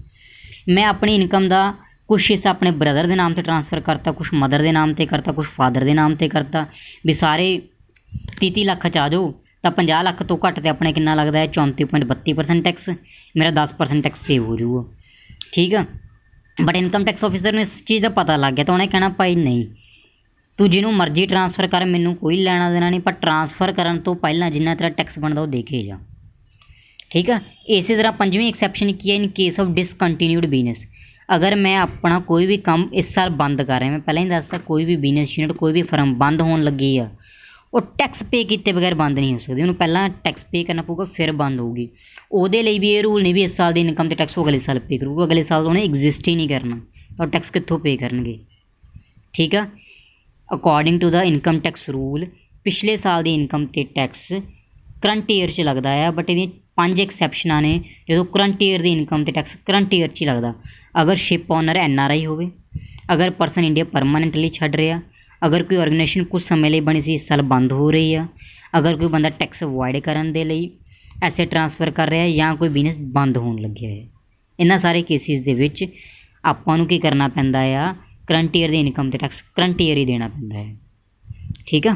ਮੈਂ ਆਪਣੀ ਇਨਕਮ ਦਾ ਕੁਛ ਹਿੱਸਾ ਆਪਣੇ ਬ੍ਰਦਰ ਦੇ ਨਾਮ 'ਤੇ ਟਰਾਂਸਫਰ ਕਰਤਾ, ਕੁਛ ਮਦਰ ਦੇ ਨਾਮ 'ਤੇ ਕਰਤਾ, ਕੁਛ ਫਾਦਰ ਦੇ ਨਾਮ 'ਤੇ ਕਰਤਾ, ਵੀ ਸਾਰੇ 30 ਲੱਖ 'ਚ ਆ ਜਾਓ। ਤਾਂ 50 ਲੱਖ ਤੋਂ ਘੱਟ 'ਤੇ ਆਪਣੇ ਕਿੰਨਾ ਲੱਗਦਾ ਹੈ 34.32% ਟੈਕਸ, ਮੇਰਾ 10% ਟੈਕਸ ਸੇਵ ਹੋ ਜਾਊਗਾ, ਠੀਕ ਆ। ਬਟ ਇਨਕਮ ਟੈਕਸ ਆਫਿਸਰ ਨੂੰ ਇਸ ਚੀਜ਼ ਦਾ ਪਤਾ ਲੱਗ ਗਿਆ ਤਾਂ ਉਹਨੇ ਕਹਿਣਾ ਭਾਈ ਨਹੀਂ, ਤੂੰ ਜਿਹਨੂੰ ਮਰਜ਼ੀ ਟਰਾਂਸਫਰ ਕਰ, ਮੈਨੂੰ ਕੋਈ ਲੈਣਾ ਦੇਣਾ ਨਹੀਂ, ਪਰ ਟਰਾਂਸਫਰ ਕਰਨ ਤੋਂ ਪਹਿਲਾਂ ਜਿੰਨਾ ਤੇਰਾ ਟੈਕਸ ਬਣਦਾ ਉਹ ਦੇ ਕੇ ਜਾ, ਠੀਕ ਆ। ਇਸੇ ਤਰ੍ਹਾਂ 5ਵੀਂ ਐਕਸੈਪਸ਼ਨ ਕੀ ਹੈ, ਇਨ ਕੇਸ ਆਫ ਡਿਸਕੰਟੀਨਿਊਡ ਬਿਜ਼ਨਸ, ਅਗਰ ਮੈਂ ਆਪਣਾ ਕੋਈ ਵੀ ਕੰਮ ਇਸ ਸਾਲ ਬੰਦ ਕਰ ਰਿਹਾ, ਮੈਂ ਪਹਿਲਾਂ ਹੀ ਦੱਸਦਾ ਕੋਈ ਵੀ ਬਿਜ਼ਨਸ ਯੂਨਿਟ ਕੋਈ ਵੀ ਫਰਮ ਬੰਦ ਹੋਣ ਲੱਗੀ ਆ, ਉਹ ਟੈਕਸ ਪੇ ਕੀਤੇ ਬਗੈਰ ਬੰਦ ਨਹੀਂ ਹੋ ਸਕਦੀ। ਉਹਨੂੰ ਪਹਿਲਾਂ ਟੈਕਸ ਪੇ ਕਰਨਾ ਪਊਗਾ ਫਿਰ ਬੰਦ ਹੋਊਗੀ। ਉਹਦੇ ਲਈ ਵੀ ਇਹ ਰੂਲ ਨਹੀਂ ਵੀ ਇਸ ਸਾਲ ਦੀ ਇਨਕਮ 'ਤੇ ਟੈਕਸ ਉਹ ਅਗਲੇ ਸਾਲ ਪੇ ਕਰੂਗਾ, ਅਗਲੇ ਸਾਲ ਉਹਨੇ ਐਗਜ਼ਿਸਟ ਹੀ ਨਹੀਂ ਕਰਨਾ ਤਾਂ ਟੈਕਸ ਕਿੱਥੋਂ ਪੇ ਕਰਨਗੇ, ਠੀਕ ਆ। According to the income tax rule ਪਿਛਲੇ ਸਾਲ ਦੀ ਇਨਕਮ 'ਤੇ ਟੈਕਸ ਕਰੰਟ ਈਅਰ 'ਚ ਲੱਗਦਾ ਆ, ਬਟ ਇਹਦੀਆਂ 5 ਐਕਸੈਪਸ਼ਨਾਂ ਨੇ ਜਦੋਂ ਕਰੰਟ ਈਅਰ ਦੀ ਇਨਕਮ 'ਤੇ ਟੈਕਸ ਕਰੰਟ ਈਅਰ 'ਚ ਹੀ ਲੱਗਦਾ। ਅਗਰ ਸ਼ਿਪ ਓਨਰ NRI ਹੋਵੇ, ਅਗਰ ਪਰਸਨ ਇੰਡੀਆ ਪਰਮਾਨੈਂਟਲੀ ਛੱਡ ਰਿਹਾ, ਅਗਰ ਕੋਈ ਔਰਗੇਨਾਈਜੇਸ਼ਨ ਕੁਝ ਸਮੇਂ ਲਈ ਬਣੀ ਸੀ ਇਸ ਸਾਲ ਬੰਦ ਹੋ ਰਹੀ ਆ, ਅਗਰ ਕੋਈ ਬੰਦਾ ਟੈਕਸ ਅਵੋਇਡ ਕਰਨ ਦੇ ਲਈ ਐਸੇ ਟਰਾਂਸਫਰ ਕਰ ਰਿਹਾ ਜਾਂ ਕੋਈ ਬਿਜ਼ਨਸ ਬੰਦ ਹੋਣ ਲੱਗਿਆ ਹੈ, ਇਹਨਾਂ ਸਾਰੇ ਕੇਸਿਸ ਦੇ ਵਿੱਚ ਆਪਾਂ ਨੂੰ ਕੀ ਕਰਨਾ ਪੈਂਦਾ ਆ, ਕਰੰਟ ਈਅਰ ਦੀ ਇਨਕਮ 'ਤੇ ਟੈਕਸ ਕਰੰਟ ਈਅਰ ਹੀ ਦੇਣਾ ਪੈਂਦਾ ਹੈ, ਠੀਕ ਆ।